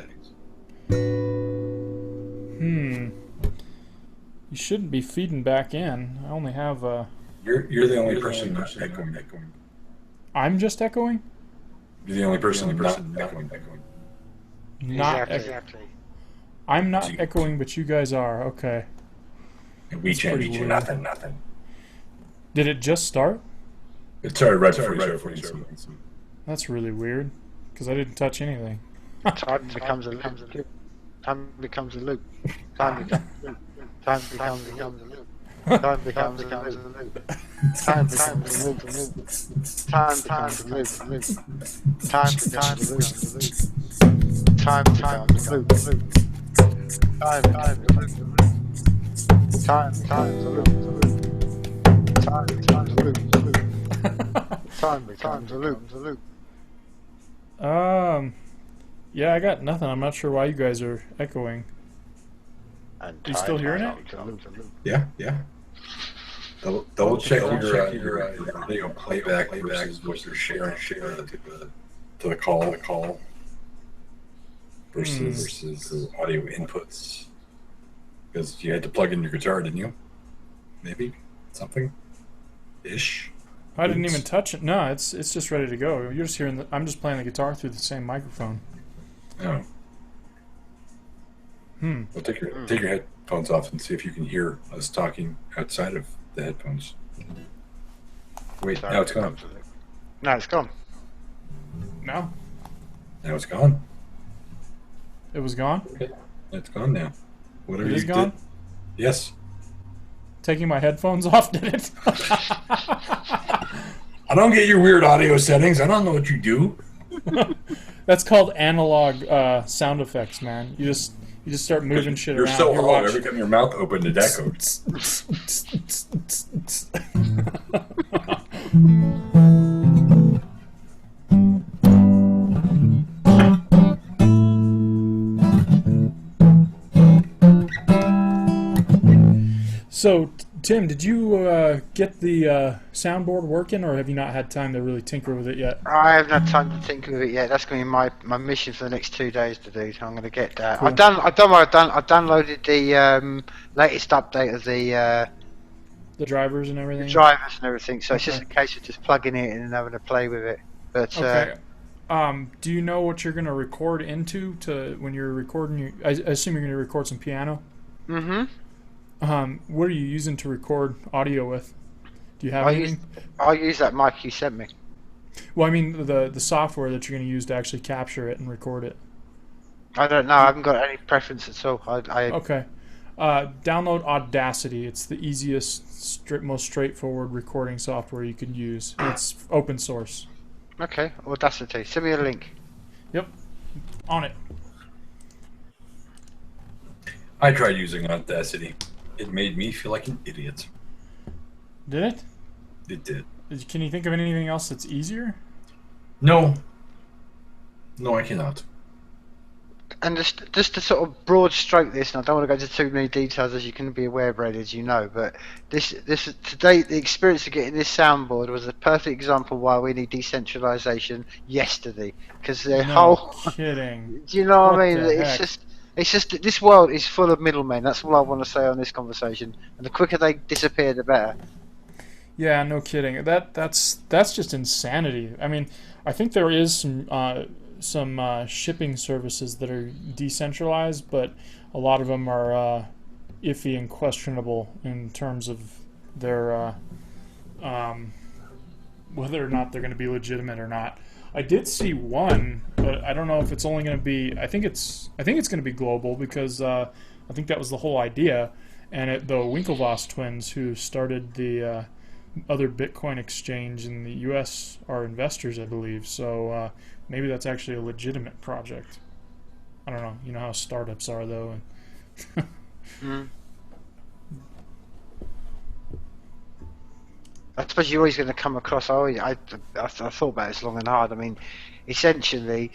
You shouldn't be feeding back in. I only have You're the only person not echoing. I'm just echoing? You're the only person not echoing. Not Exactly. I'm not echoing, but you guys are. Okay. And we changed you. Nothing. Did it just start? It started right before you started. That's really weird, because I didn't touch anything. Time becomes a loop. Time becomes a loop. Time becomes a loop. Time becomes a loop. Time becomes a loop. Time becomes a loop. Time becomes a loop. Time becomes a loop. Time becomes a loop. Time becomes a loop. Time becomes a loop. Time becomes a loop. Time becomes a loop. Yeah, I got nothing. I'm not sure why you guys are echoing. Are you still hearing it? Yeah. Double check your audio playback versus what you're sharing to the call versus the audio inputs. Because you had to plug in your guitar, didn't you? Maybe something ish. I didn't even touch it. No, it's just ready to go. You're just hearing. I'm just playing the guitar through the same microphone. Oh. Well, take your headphones off and see if you can hear us talking outside of the headphones. Wait, Sorry, now it's gone. No, it's gone. No, Now it's gone. it was gone. Okay. It's gone now. Whatever It is you gone. did. Yes. Taking my headphones off did it? I don't get your weird audio settings. I don't know what you do. That's called analog sound effects, man. You just start moving shit You're around. so Here, hollow. watch. Every time your mouth opened, it echoed. So, Tim, did you get the soundboard working, or have you not had time to really tinker with it yet? I haven't had time to think of it yet. That's going to be my mission for the next 2 days to do. So I'm going to get that. Cool. I've downloaded the latest update of The drivers and everything? drivers and everything. So it's Okay. just a case of just plugging it in and having to play with it. But Okay. Do you know what you're going to record into when you're recording? I assume you're going to record some piano. What are you using to record audio with? Do you have anything? I'll use that mic you sent me. Well, I mean the software that you're going to use to actually capture it and record it. I don't know. I haven't got any preference at all. Okay. Download Audacity. It's the easiest, most straightforward recording software you can use. It's open source. Okay, Audacity. Send me a link. Yep. On it. I tried using Audacity. It made me feel like an idiot. Did it? It did. Can you think of anything else that's easier? No. No, I cannot. And just to sort of broad stroke this, and I don't want to go into too many details, as you can be aware, Brad, as you know, but this today, the experience of getting this soundboard was a perfect example why we need decentralization yesterday, because the whole kidding. Do you know what I mean? the It's heck? just that this world is full of middlemen. That's all I want to say on this conversation. And the quicker they disappear, the better. Yeah, no kidding. That's just insanity. I mean, I think there is some shipping services that are decentralized, but a lot of them are iffy and questionable in terms of their whether or not they're going to be legitimate or not. I did see one, but I don't know if it's only going to be. I think it's going to be global because I think that was the whole idea. And the Winklevoss twins, who started the other Bitcoin exchange in the U.S., are investors, I believe. So maybe that's actually a legitimate project. I don't know. You know how startups are, though. I suppose you're always going to come across. I thought about this long and hard. I mean, essentially,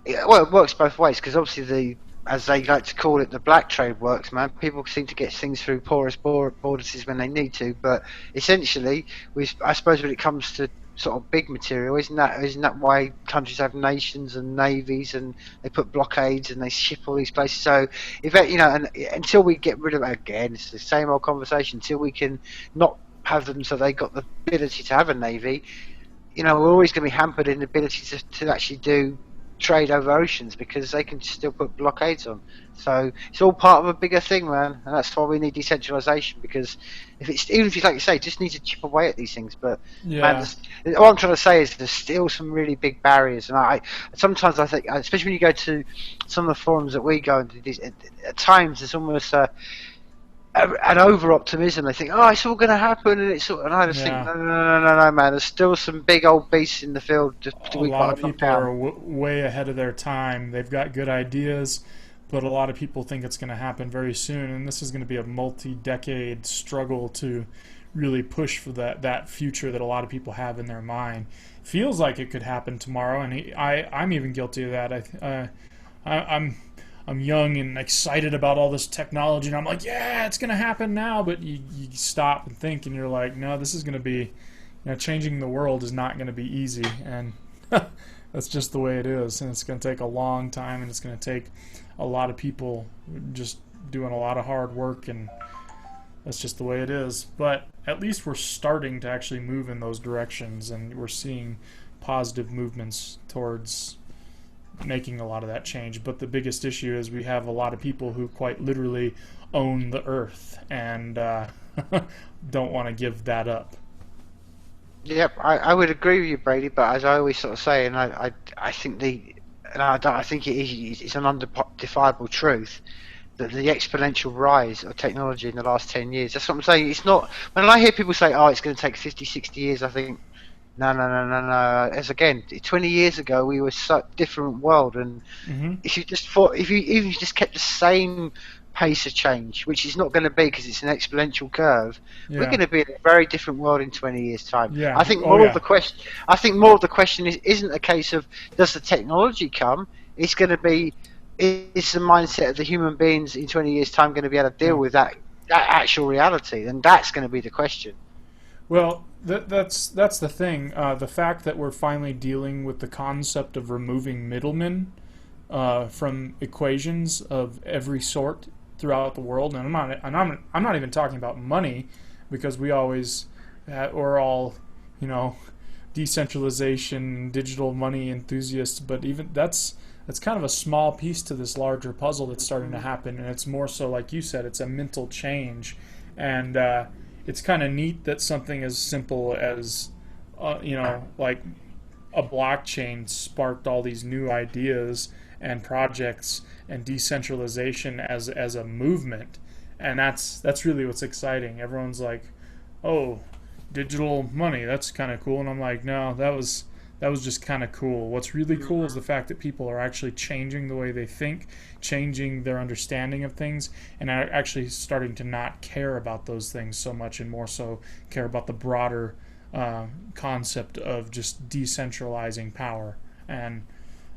it works both ways because obviously as they like to call it, the black trade works, man. People seem to get things through porous borders when they need to, but essentially, I suppose when it comes to sort of big material, isn't that why countries have nations and navies and they put blockades and they ship all these places? So if and until we get rid of it again, it's the same old conversation. Until we can not have them, so they got the ability to have a navy, we're always going to be hampered in the ability to actually do trade over oceans because they can still put blockades on. So it's all part of a bigger thing, man, and that's why we need decentralization. Because even if you, like you say, just need to chip away at these things. But Yeah. man, what I'm trying to say is there's still some really big barriers, and I sometimes I think, especially when you go to some of the forums that we go into, at times there's almost an over optimism. They think, oh, it's all going to happen, and and I just think, no, man. There's still some big old beasts in the field. A lot of people are way ahead of their time. They've got good ideas, but a lot of people think it's going to happen very soon, and this is going to be a multi-decade struggle to really push for that future that a lot of people have in their mind. Feels like it could happen tomorrow, and I'm even guilty of that. I'm young and excited about all this technology, and I'm like, yeah, it's going to happen now. But you stop and think, and you're like, no, this is going to be, changing the world is not going to be easy, and that's just the way it is. And it's going to take a long time, and it's going to take a lot of people just doing a lot of hard work, and that's just the way it is. But at least we're starting to actually move in those directions, and we're seeing positive movements towards making a lot of that change. But the biggest issue is we have a lot of people who quite literally own the earth and don't want to give that up. Yep, I would agree with you, Brady. But as I always sort of say, and I think I think it's an undefiable truth that the exponential rise of technology in the last 10 years. That's what I'm saying. It's not, when I hear people say, "Oh, it's going to take 50, 60 years," I think, no. As again, 20 years ago, we were such a different world, and if you even just kept the same pace of change, which is not going to be because it's an exponential curve, we're going to be in a very different world in 20 years' time. I think more of the question isn't a case of does the technology come. It's going to be, is the mindset of the human beings in 20 years' time going to be able to deal with that actual reality? And that's going to be the question. Well, that's the thing. The fact that we're finally dealing with the concept of removing middlemen from equations of every sort throughout the world, and I'm not even talking about money, because we're all, decentralization, digital money enthusiasts, but even that's kind of a small piece to this larger puzzle that's starting to happen, and it's more so, like you said, it's a mental change, and it's kind of neat that something as simple as like a blockchain sparked all these new ideas and projects and decentralization as a movement, and that's really what's exciting. Everyone's like, "Oh, digital money, that's kind of cool," and I'm like, "No, that was just kind of cool." What's really cool is the fact that people are actually changing the way they think, changing their understanding of things, and are actually starting to not care about those things so much, and more so care about the broader concept of just decentralizing power. And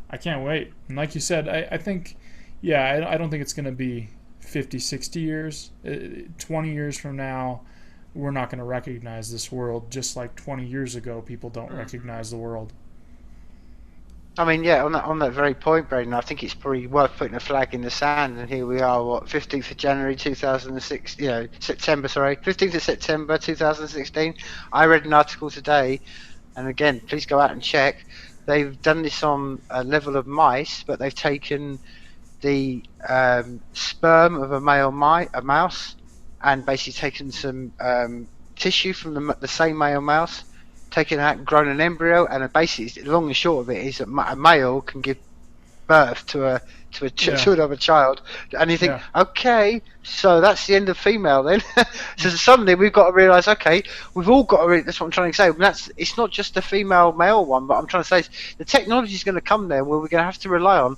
I can't wait. And like you said, I think, I don't think it's going to be 50, 60 years. 20 years from now, we're not going to recognize this world just like 20 years ago people don't recognize the world. I mean, on that very point, Braden, I think it's probably worth putting a flag in the sand. And here we are, 15th of January 2006, 15th of September 2016. I read an article today, and again, please go out and check. They've done this on a level of mice, but they've taken the sperm of a mouse, and basically taken some tissue from the same male mouse, taken out and grown an embryo, and basically, the long and short of it is that a male can give birth to another child, and you think, okay, so that's the end of female then. So suddenly we've got to realise, okay, we've all got to. That's what I'm trying to say. It's not just the female male one, but I'm trying to say the technology is going to come there where we're going to have to rely on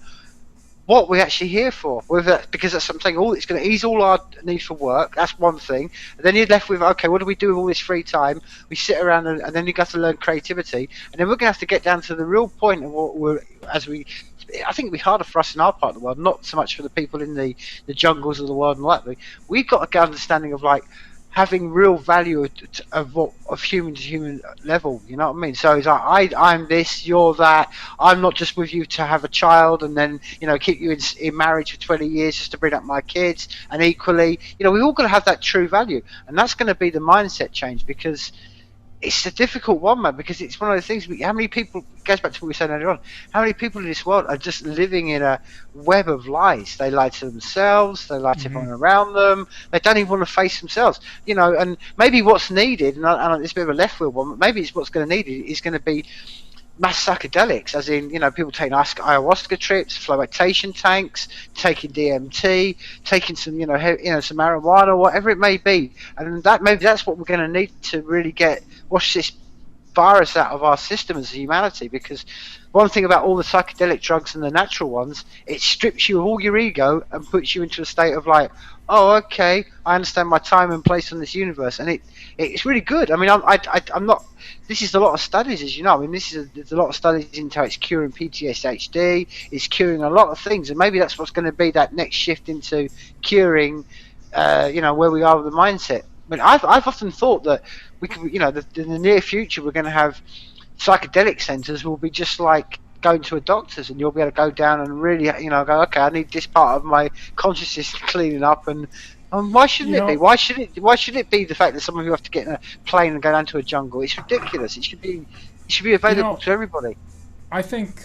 what we're actually here for, because that's something. It's going to ease all our need for work. That's one thing. And then you're left with, okay, what do we do with all this free time? We sit around, and then you got to learn creativity, and then we're going to have to get down to the real point of what I think it'd be harder for us in our part of the world, not so much for the people in the jungles of the world and that. We've got a good understanding of having real value of human to human level, you know what I mean? So it's like I'm this, you're that. I'm not just with you to have a child and then keep you in marriage for 20 years just to bring up my kids. And equally, we've all got to have that true value, and that's going to be the mindset change, because it's a difficult one, man, because it's one of the things. How many people, it goes back to what we were saying earlier on, how many people in this world are just living in a web of lies? They lie to themselves, they lie to everyone around them, they don't even want to face themselves, and maybe what's needed, and it's a bit of a left field one, but maybe it's what's going to need is going to be mass psychedelics, as in, people taking ayahuasca trips, flotation tanks, taking DMT, taking some, some marijuana, whatever it may be, and maybe that's what we're going to need to really wash this virus out of our system as a humanity. Because one thing about all the psychedelic drugs and the natural ones, it strips you of all your ego and puts you into a state of oh, okay, I understand my time and place on this universe, and it's really good. I mean, I'm not. This is a lot of studies, as you know. I mean, there's a lot of studies into how it's curing PTSD. It's curing a lot of things, and maybe that's what's going to be that next shift into curing. Where we are with the mindset. I mean, I've often thought that we could, in the near future, we're going to have psychedelic centers will be just like going to a doctor's, and you'll be able to go down and really, go, okay, I need this part of my consciousness cleaning up, and why shouldn't it be? Why should it be the fact that some of you have to get in a plane and go down to a jungle? It's ridiculous. It should be available to everybody. I think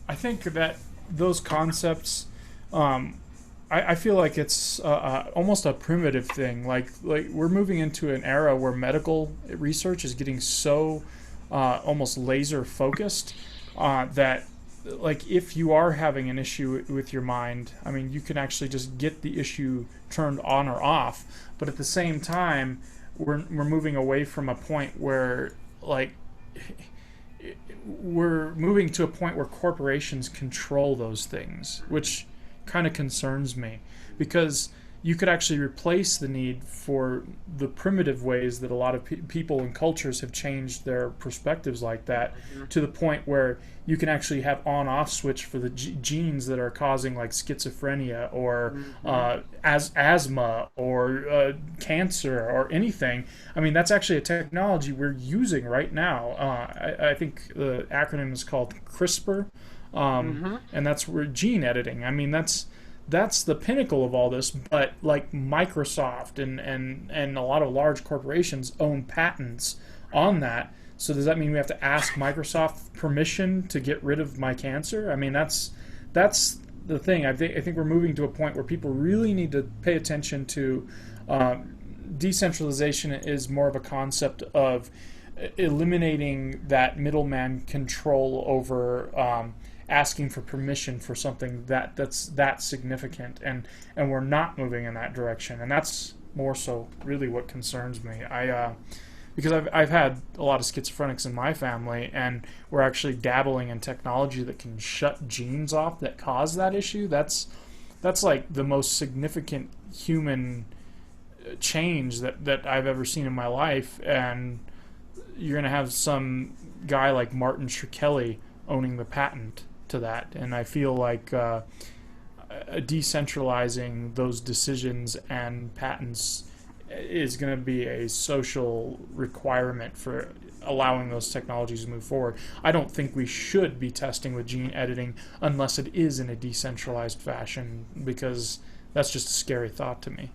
that those concepts, I feel like it's almost a primitive thing. Like we're moving into an era where medical research is getting so almost laser focused that, like, if you are having an issue with your mind, I mean, you can actually just get the issue turned on or off. But at the same time, we're moving away from a point where, like, we're moving to a point where corporations control those things, which kind of concerns me, because you could actually replace the need for the primitive ways that a lot of people and cultures have changed their perspectives like that, to the point where you can actually have on-off switch for the genes that are causing, like, schizophrenia or asthma or cancer or anything. I mean, that's actually a technology we're using right now. I think the acronym is called CRISPR, and that's where gene editing. I mean, that's the pinnacle of all this, but, like, Microsoft and a lot of large corporations own patents on that. So does that mean we have to ask Microsoft permission to get rid of my cancer? I mean, that's the thing. I think we're moving to a point where people really need to pay attention to decentralization is more of a concept of eliminating that middleman control over asking for permission for something that's that significant, and we're not moving in that direction, and that's more so really what concerns me. Because I've had a lot of schizophrenics in my family, and we're actually dabbling in technology that can shut genes off that cause that issue. That's like the most significant human change that I've ever seen in my life, and you're gonna have some guy like Martin Shkreli owning the patent to that, and I feel like decentralizing those decisions and patents is going to be a social requirement for allowing those technologies to move forward. I don't think we should be testing with gene editing unless it is in a decentralized fashion, because that's just a scary thought to me.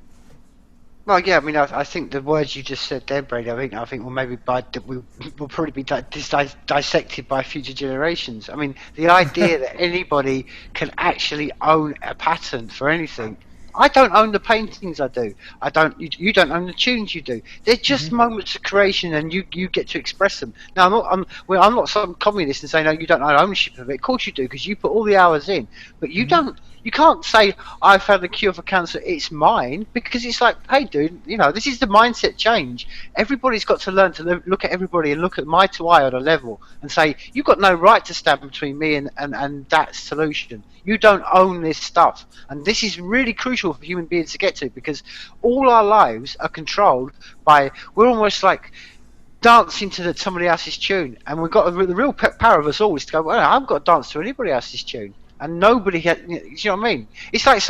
Well, yeah, I mean, I think the words you just said there, Brady, I think will maybe will probably be dissected by future generations. I mean, the idea that anybody can actually own a patent for anything. I don't own the paintings I do. You don't own the tunes you do. They're just moments of creation, and you get to express them. Now, I'm not some communist and saying, no, you don't own ownership of it. Of course you do, because you put all the hours in. But you don't. You can't say, I found a cure for cancer, it's mine, because it's like, hey, dude, this is the mindset change. Everybody's got to learn to look at everybody and look at eye to eye on a level and say, you've got no right to stand between me and that solution. You don't own this stuff. And this is really crucial for human beings to get to, because all our lives are controlled by, we're almost like dancing to somebody else's tune. And we've got the real power of us all is to go, well, I haven't got to dance to anybody else's tune. And nobody had, you know what I mean? It's like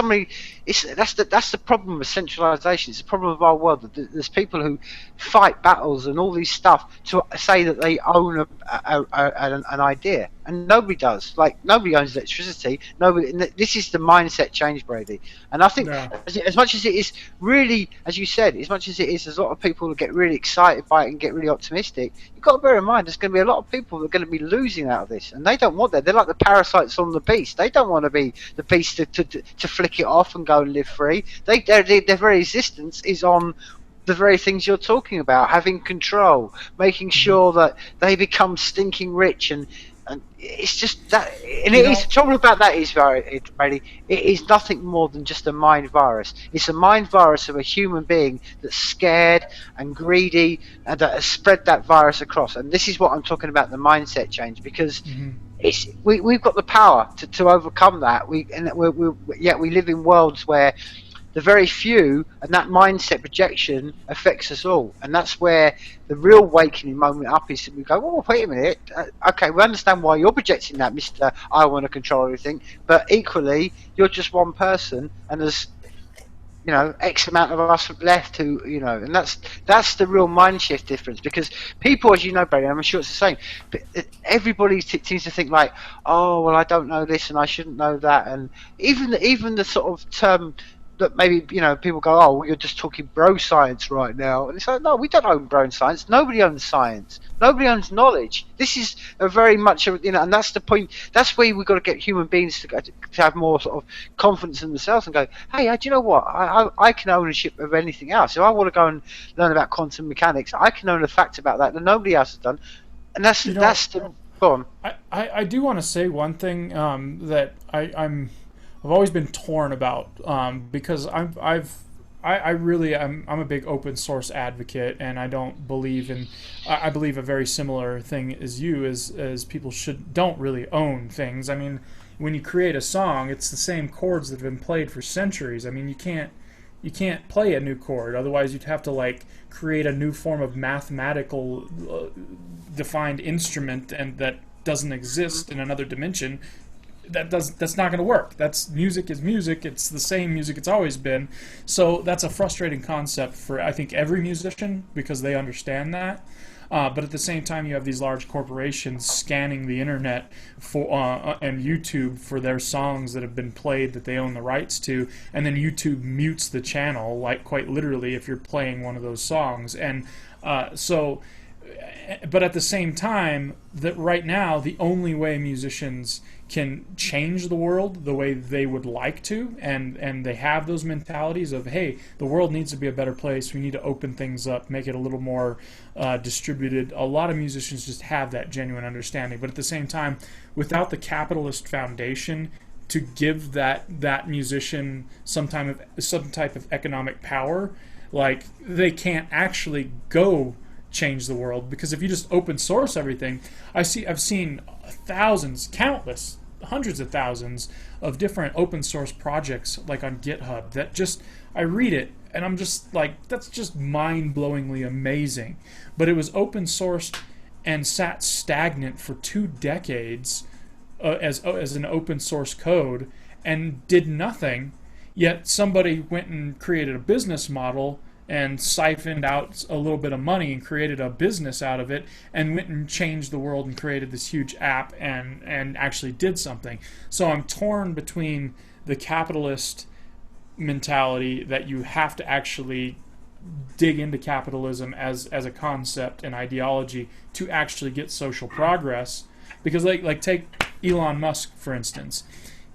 that's the problem with centralization. It's the problem of our world. There's people who fight battles and all these stuff to say that they own an idea, and nobody does. Like, nobody owns electricity. Nobody. This is the mindset change, Brady. And I think as much as it is really, as you said, as much as it is, there's a lot of people who get really excited by it and get really optimistic. You've got to bear in mind, there's going to be a lot of people that are going to be losing out of this, and they don't want that. They're like the parasites on the beast. They don't want to be the beast to flick it off and go and live free. Their very existence is on the very things you're talking about, having control, making sure that they become stinking rich, and it's just that. And the trouble about that is, Brady, it is nothing more than just a mind virus. It's a mind virus of a human being that's scared and greedy, and that has spread that virus across. And this is what I'm talking about, the mindset change, because we've got the power to overcome that. Yet we live in worlds where the very few, and that mindset projection affects us all, and that's where the real awakening moment up is. We go, oh, wait a minute, okay, we understand why you're projecting that, Mr. I want to control everything, but equally, you're just one person, and there's you know, X amount of us left who, you know, and that's the real mind shift difference, because people, as you know, Brady, I'm sure it's the same, but everybody seems to think like, oh, well, I don't know this and I shouldn't know that, and even the sort of term that maybe, you know, people go, oh, well, you're just talking bro science right now, and it's like, no, we don't own bro science. Nobody owns science. Nobody owns knowledge. This is a very much, you know, and that's the point. That's where we've got to get human beings to have more sort of confidence in themselves and go, hey, do you know what? I can own ownership of anything else. If I want to go and learn about quantum mechanics, I can own a fact about that nobody else has done, and that's the. Go on. I do want to say one thing that I've always been torn about, because I'm a big open source advocate, and I don't believe in. I believe a very similar thing as you, as people don't really own things. I mean, when you create a song, it's the same chords that have been played for centuries. I mean, you can't play a new chord, otherwise you'd have to like create a new form of mathematical defined instrument, and that doesn't exist in another dimension. That's not going to work. Music is music. It's the same music it's always been. So that's a frustrating concept for, I think, every musician, because they understand that. But at the same time, you have these large corporations scanning the internet and YouTube for their songs that have been played that they own the rights to, and then YouTube mutes the channel, like quite literally, if you're playing one of those songs. And but at the same time, that right now the only way musicians can change the world the way they would like to, and they have those mentalities of, hey, the world needs to be a better place, we need to open things up, make it a little more distributed. A lot of musicians just have that genuine understanding, but at the same time, without the capitalist foundation to give that musician some type of economic power, like, they can't actually go change the world. Because if you just open source everything, I've seen thousands, countless, hundreds of thousands of different open source projects like on GitHub that just, I read it and I'm just like, that's just mind-blowingly amazing. But it was open sourced and sat stagnant for 2 decades as an open source code and did nothing, yet somebody went and created a business model and siphoned out a little bit of money and created a business out of it, and went and changed the world and created this huge app and actually did something. So I'm torn between the capitalist mentality that you have to actually dig into capitalism as a concept and ideology to actually get social progress. Because like take Elon Musk, for instance.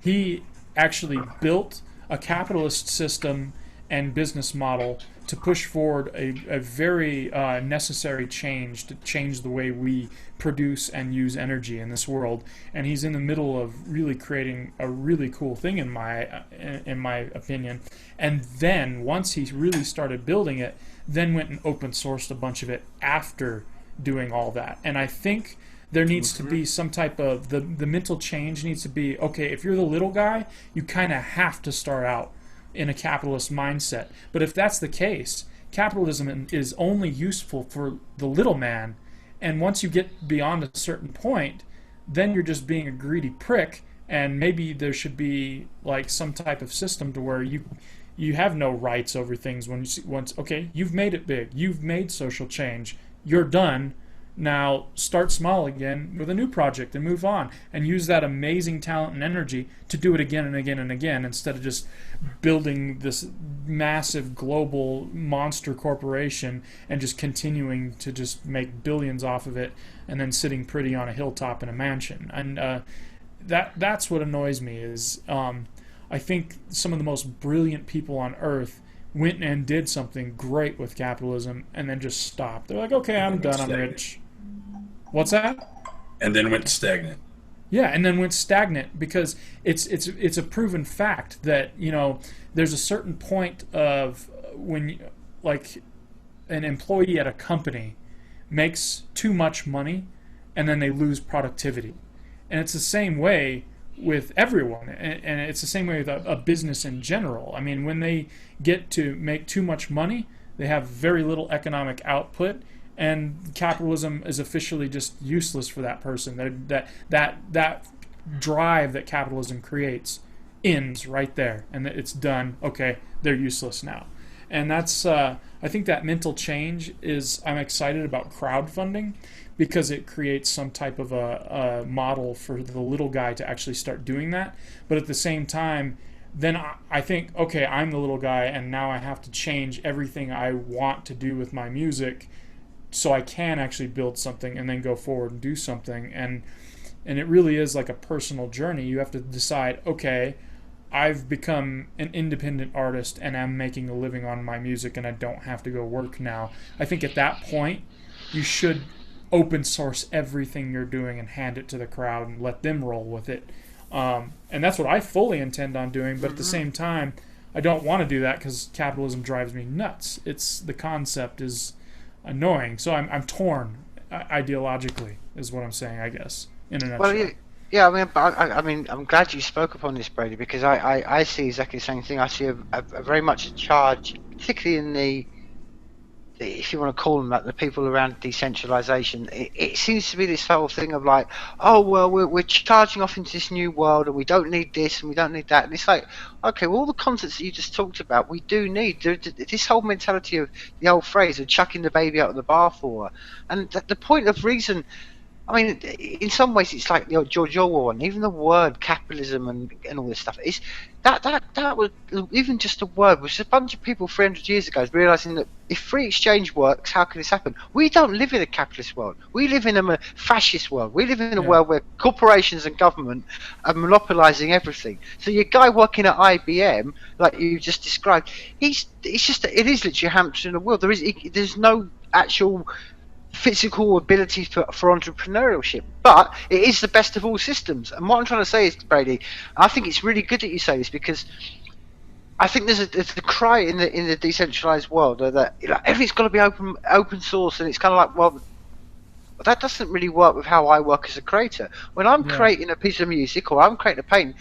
He actually built a capitalist system and business model to push forward a very necessary change to change the way we produce and use energy in this world. And he's in the middle of really creating a really cool thing, in my opinion. And then once he really started building it, then went and open sourced a bunch of it after doing all that. And I think there needs to be some type of the mental change needs to be, okay, if you're the little guy, you kind of have to start out in a capitalist mindset. But if that's the case, capitalism is only useful for the little man, and once you get beyond a certain point, then you're just being a greedy prick, and maybe there should be like some type of system to where you have no rights over things once okay, you've made it big, you've made social change, you're done. Now start small again with a new project and move on, and use that amazing talent and energy to do it again and again and again, instead of just building this massive global monster corporation and just continuing to just make billions off of it and then sitting pretty on a hilltop in a mansion. And that's what annoys me is I think some of the most brilliant people on earth went and did something great with capitalism and then just stopped. They're like, okay, I'm done, I'm rich. What's that? And then went stagnant. Yeah, and then went stagnant because it's a proven fact that, you know, there's a certain point of when, like, an employee at a company makes too much money and then they lose productivity. And it's the same way with everyone, and it's the same way with a business in general. I mean, when they get to make too much money, they have very little economic output, and capitalism is officially just useless for that person. That drive that capitalism creates ends right there, and it's done. Okay, they're useless now. And that's I think that mental change is, I'm excited about crowdfunding because it creates some type of a model for the little guy to actually start doing that. But at the same time, then I think, okay, I'm the little guy, and now I have to change everything I want to do with my music so I can actually build something and then go forward and do something. And it really is like a personal journey. You have to decide, okay, I've become an independent artist and I'm making a living on my music and I don't have to go work now. I think at that point, you should open source everything you're doing and hand it to the crowd and let them roll with it. And that's what I fully intend on doing, but at the same time, I don't want to do that because capitalism drives me nuts. The concept is annoying, so I'm torn ideologically, is what I'm saying, I guess, in a nutshell. Well, yeah, I mean, I'm glad you spoke upon this, Brady, because I see exactly the same thing. I see a very much a charge, particularly in the, if you want to call them that, the people around decentralization. It seems to be this whole thing of like, oh, well, we're charging off into this new world and we don't need this and we don't need that. And it's like, okay, well, all the concepts that you just talked about, we do need. This whole mentality of the old phrase of chucking the baby out of the bathwater. And the point of reason, I mean, in some ways, it's like the George Orwell, and even the word capitalism and all this stuff. Is that was even just a word was a bunch of people 300 years ago realizing that if free exchange works, how can this happen? We don't live in a capitalist world. We live in a fascist world. We live in a world where corporations and government are monopolizing everything. So your guy working at IBM, like you just described, it is literally a hamster in a wheel. There's no actual physical ability for entrepreneurship, but it is the best of all systems. And what I'm trying to say is, Brady, I think it's really good that you say this, because I think there's a cry in the decentralized world that everything's got to be open source, and it's kind of like, well, that doesn't really work with how I work as a creator. When I'm creating a piece of music or I'm creating a painting,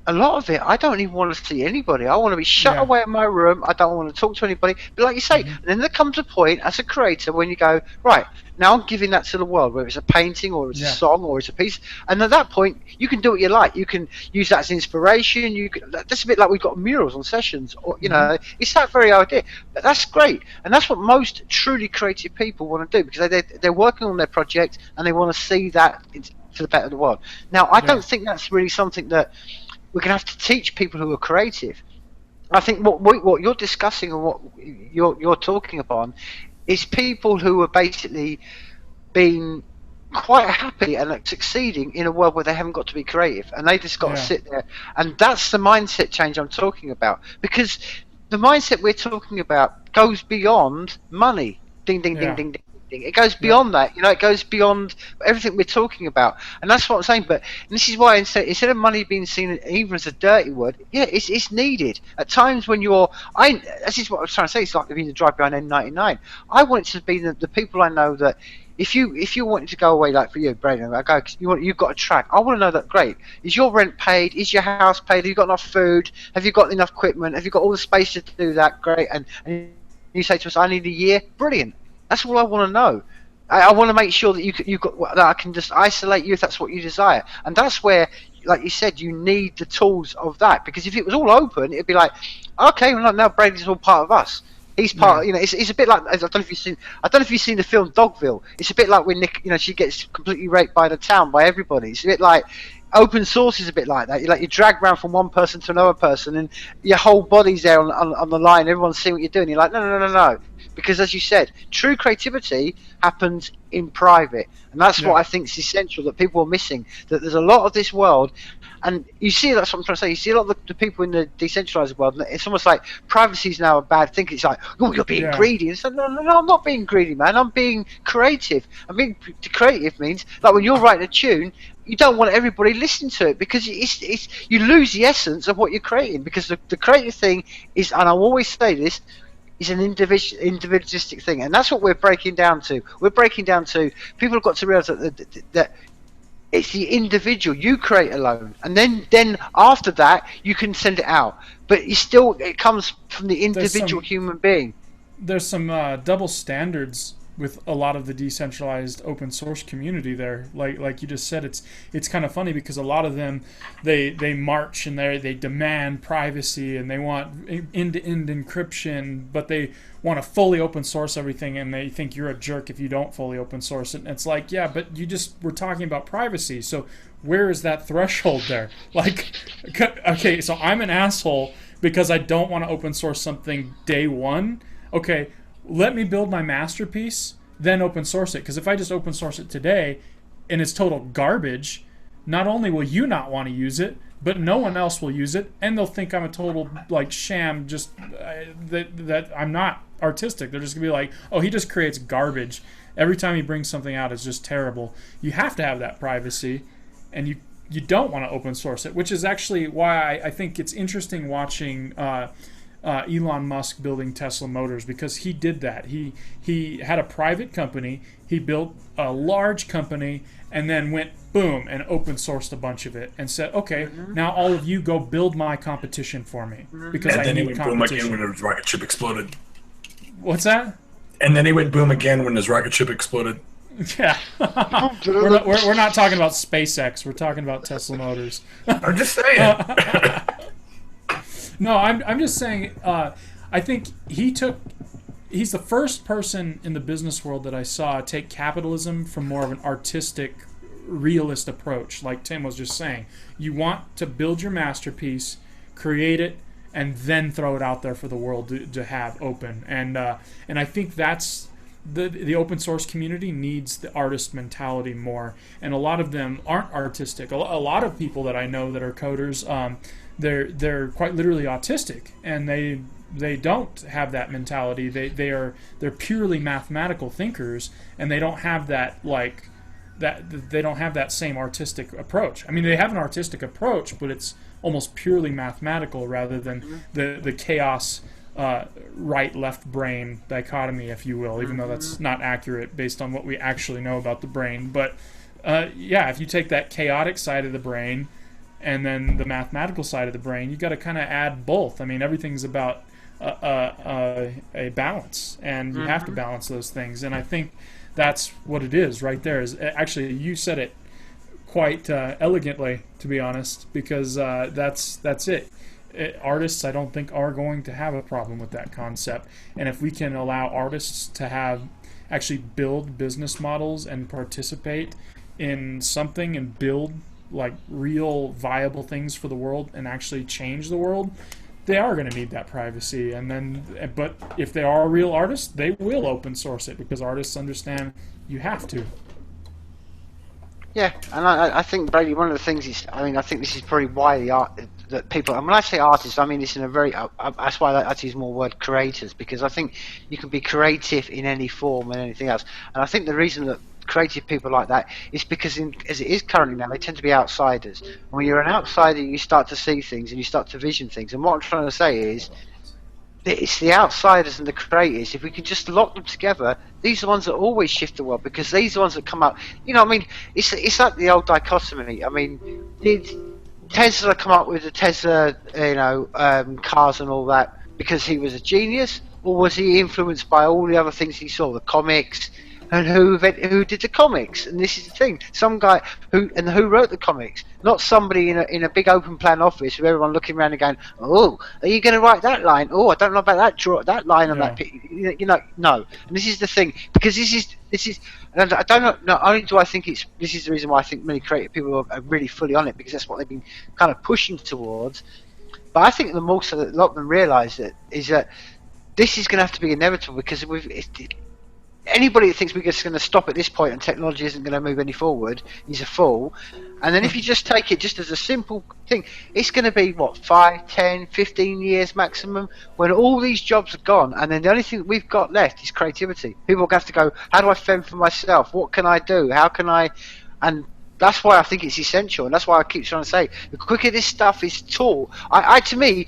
a lot of it, I don't even want to see anybody. I want to be shut away in my room. I don't want to talk to anybody. But like you say, and then there comes a point as a creator when you go, right, now I'm giving that to the world, whether it's a painting or it's a song or it's a piece. And at that point, you can do what you like. You can use that as inspiration. That's a bit like we've got murals on sessions, or it's that very idea. But that's great, and that's what most truly creative people want to do, because they're working on their project and they want to see that for the better of the world. Now, I don't think that's really something that we're going to have to teach people who are creative. I think what you're discussing and what you're talking upon is people who are basically being quite happy and succeeding in a world where they haven't got to be creative, and they just got to sit there. And that's the mindset change I'm talking about, because the mindset we're talking about goes beyond money. Ding, ding, ding, ding, ding. It goes beyond that, it goes beyond everything we're talking about, and that's what I'm saying. But this is why instead of money being seen even as a dirty word, it's needed at times when this is what I was trying to say. It's like being the drive behind N99. I want it to be the people I know that if you want to go away, like for you, Brandon, you've got a track. I want to know that. Great. Is your rent paid? Is your house paid? Have you got enough food? Have you got enough equipment? Have you got all the space to do that? Great. And you say to us, I need a year. Brilliant. That's all I want to know. I want to make sure that that I can just isolate you if that's what you desire. And that's where, like you said, you need the tools of that. Because if it was all open, it'd be like, okay, well, now Brady's all part of us. He's part. It's a bit like, I don't know if you've seen the film Dogville. It's a bit like when Nick, she gets completely raped by the town, by everybody. It's a bit like open source is a bit like that. You drag around from one person to another person, and your whole body's there on the line. Everyone's seeing what you're doing. You're like, no. Because as you said, true creativity happens in private, and that's what I think is essential that people are missing. That there's a lot of this world, and you see, that's what I'm trying to say. You see a lot of the people in the decentralized world, and it's almost like privacy is now a bad thing. It's like, oh, you're being greedy. And so, no, I'm not being greedy, man. I'm being creative. Creative means like when you're writing a tune, you don't want everybody listening to it, because you lose the essence of what you're creating. Because the creative thing is, and I'll always say this, is an individualistic thing, and that's what we're breaking down to. We're breaking down to people have got to realize that it's the individual. You create alone, and then after that you can send it out, but it comes from the individual human being. There's some double standards with a lot of the decentralized open source community there. Like you just said, it's kind of funny because a lot of them they march and they demand privacy and they want end-to-end encryption, but they want to fully open source everything, and they think you're a jerk if you don't fully open source it. And it's like, yeah, but you just were talking about privacy, so where is that threshold there? Like, okay, so I'm an asshole because I don't want to open source something day one. Okay, let me build my masterpiece, then open source it. Because if I just open source it today and it's total garbage, not only will you not want to use it, but no one else will use it, and they'll think I'm a total like sham, just that I'm not artistic. They're just gonna be like, oh, he just creates garbage. Every time he brings something out, it's just terrible. You have to have that privacy, and you don't want to open source it, which is actually why I think it's interesting watching Elon Musk building Tesla Motors, because he did that. He had a private company, he built a large company, and then went boom and open sourced a bunch of it and said, okay, now all of you go build my competition for me because I need competition. And then he went boom again when his rocket ship exploded. What's that? And then he went boom again when his rocket ship exploded. Yeah. we're not talking about SpaceX. We're talking about Tesla Motors. I'm just saying. No, I'm just saying, I think he's the first person in the business world that I saw take capitalism from more of an artistic, realist approach, like Tim was just saying. You want to build your masterpiece, create it, and then throw it out there for the world to have open. And I think that's the open source community needs the artist mentality more. And a lot of them aren't artistic. A lot of people that I know that are coders, they're quite literally autistic, and they don't have that mentality. They're purely mathematical thinkers, and they don't have that they don't have that same artistic approach. I mean, they have an artistic approach, but it's almost purely mathematical rather than the chaos right-left brain dichotomy, if you will, even though that's not accurate based on what we actually know about the brain. But yeah, if you take that chaotic side of the brain and then the mathematical side of the brain, you got to kind of add both. I mean, everything's about a balance, and you have to balance those things. And I think that's what it is right there. Is actually, you said it quite elegantly, to be honest, because that's it. Artists, I don't think, are going to have a problem with that concept. And if we can allow artists to actually build business models and participate in something and build like real viable things for the world and actually change the world, they are going to need that privacy. And then, but if they are a real artist, they will open source it, because artists understand you have to. Yeah, and I think, Brady, one of the things is, I mean, I think this is probably why the art that people, and when I say artists, I mean this in a very, that's why I like to use more word creators, because I think you can be creative in any form and anything else. And I think the reason that creative people like that is because as it is currently now, they tend to be outsiders. And when you're an outsider, you start to see things and you start to vision things. And what I'm trying to say is, it's the outsiders and the creators. If we can just lock them together, these are the ones that always shift the world, because these are the ones that come up. You know, I mean, it's like the old dichotomy. I mean, did Tesla come up with the Tesla, cars and all that because he was a genius, or was he influenced by all the other things he saw, the comics? And who did the comics? And this is the thing: some guy who wrote the comics, not somebody in a big open plan office with everyone looking around and going, "Oh, are you going to write that line? Oh, I don't know about that line on that." No. And this is the thing, because this is. And I don't know. Not only do I think this is the reason why I think many creative people are really fully on it, because that's what they've been kind of pushing towards. But I think the more so that a lot of them realise it is that this is going to have to be inevitable, because anybody that thinks we're just going to stop at this point and technology isn't going to move any forward is a fool. And then if you just take it just as a simple thing, it's going to be, what, 5, 10, 15 years maximum, when all these jobs are gone, and then the only thing that we've got left is creativity. People are going to have to go, how do I fend for myself? What can I do? How can I... And that's why I think it's essential, and that's why I keep trying to say, the quicker this stuff is taught, to me,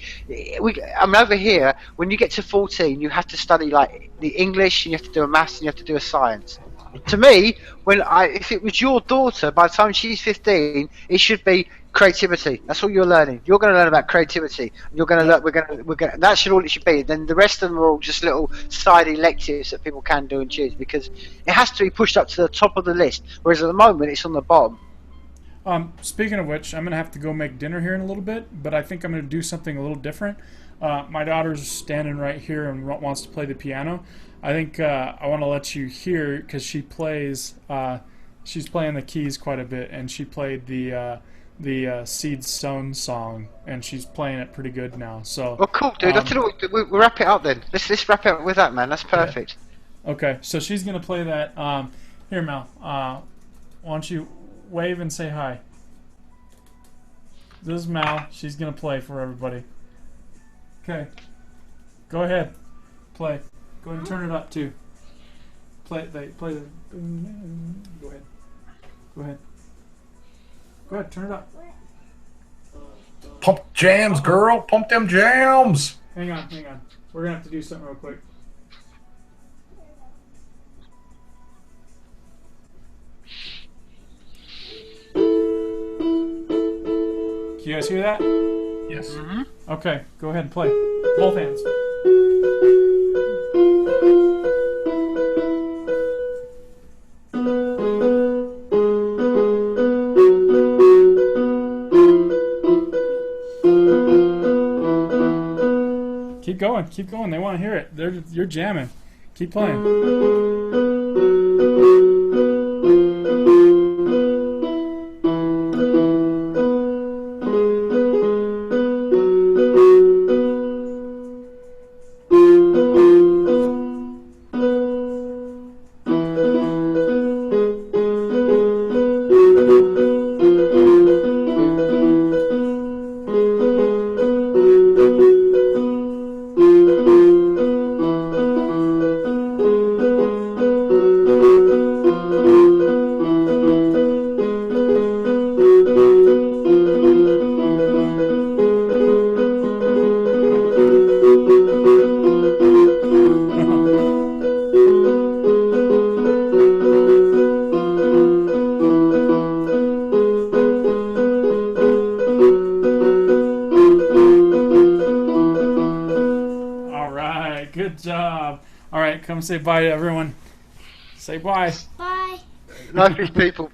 I'm over here, when you get to 14, you have to study like the English, and you have to do a maths, and you have to do a science. to me, if it was your daughter, by the time she's 15, it should be creativity. That's all you're learning. You're going to learn about creativity. You're going to learn. We're going. That should all it should be. Then the rest of them are all just little side electives that people can do and choose, because it has to be pushed up to the top of the list. Whereas at the moment, it's on the bottom. Speaking of which, I'm going to have to go make dinner here in a little bit, but I think I'm going to do something a little different. My daughter's standing right here and wants to play the piano. I think I want to let you hear, because she plays, she's playing the keys quite a bit, and she played the Seeds Sown song, and she's playing it pretty good now. So. Well, cool, dude. I tell you what, we'll wrap it up then. Let's wrap it up with that, man. That's perfect. Okay, so she's going to play that. Here, Mel, why don't you wave and say hi. This is Mal. She's going to play for everybody. Okay. Go ahead. Play. Go ahead and turn it up, too. Play the... Go ahead. Go ahead. Go ahead, turn it up. Pump jams, girl. Pump them jams. Hang on. We're going to have to do something real quick. Can you guys hear that? Yes. Mm-hmm. Okay, go ahead and play. Both hands. Keep going. They want to hear it. You're jamming. Keep playing. Good job. All right, come say bye to everyone. Say bye. Bye. Love you, people.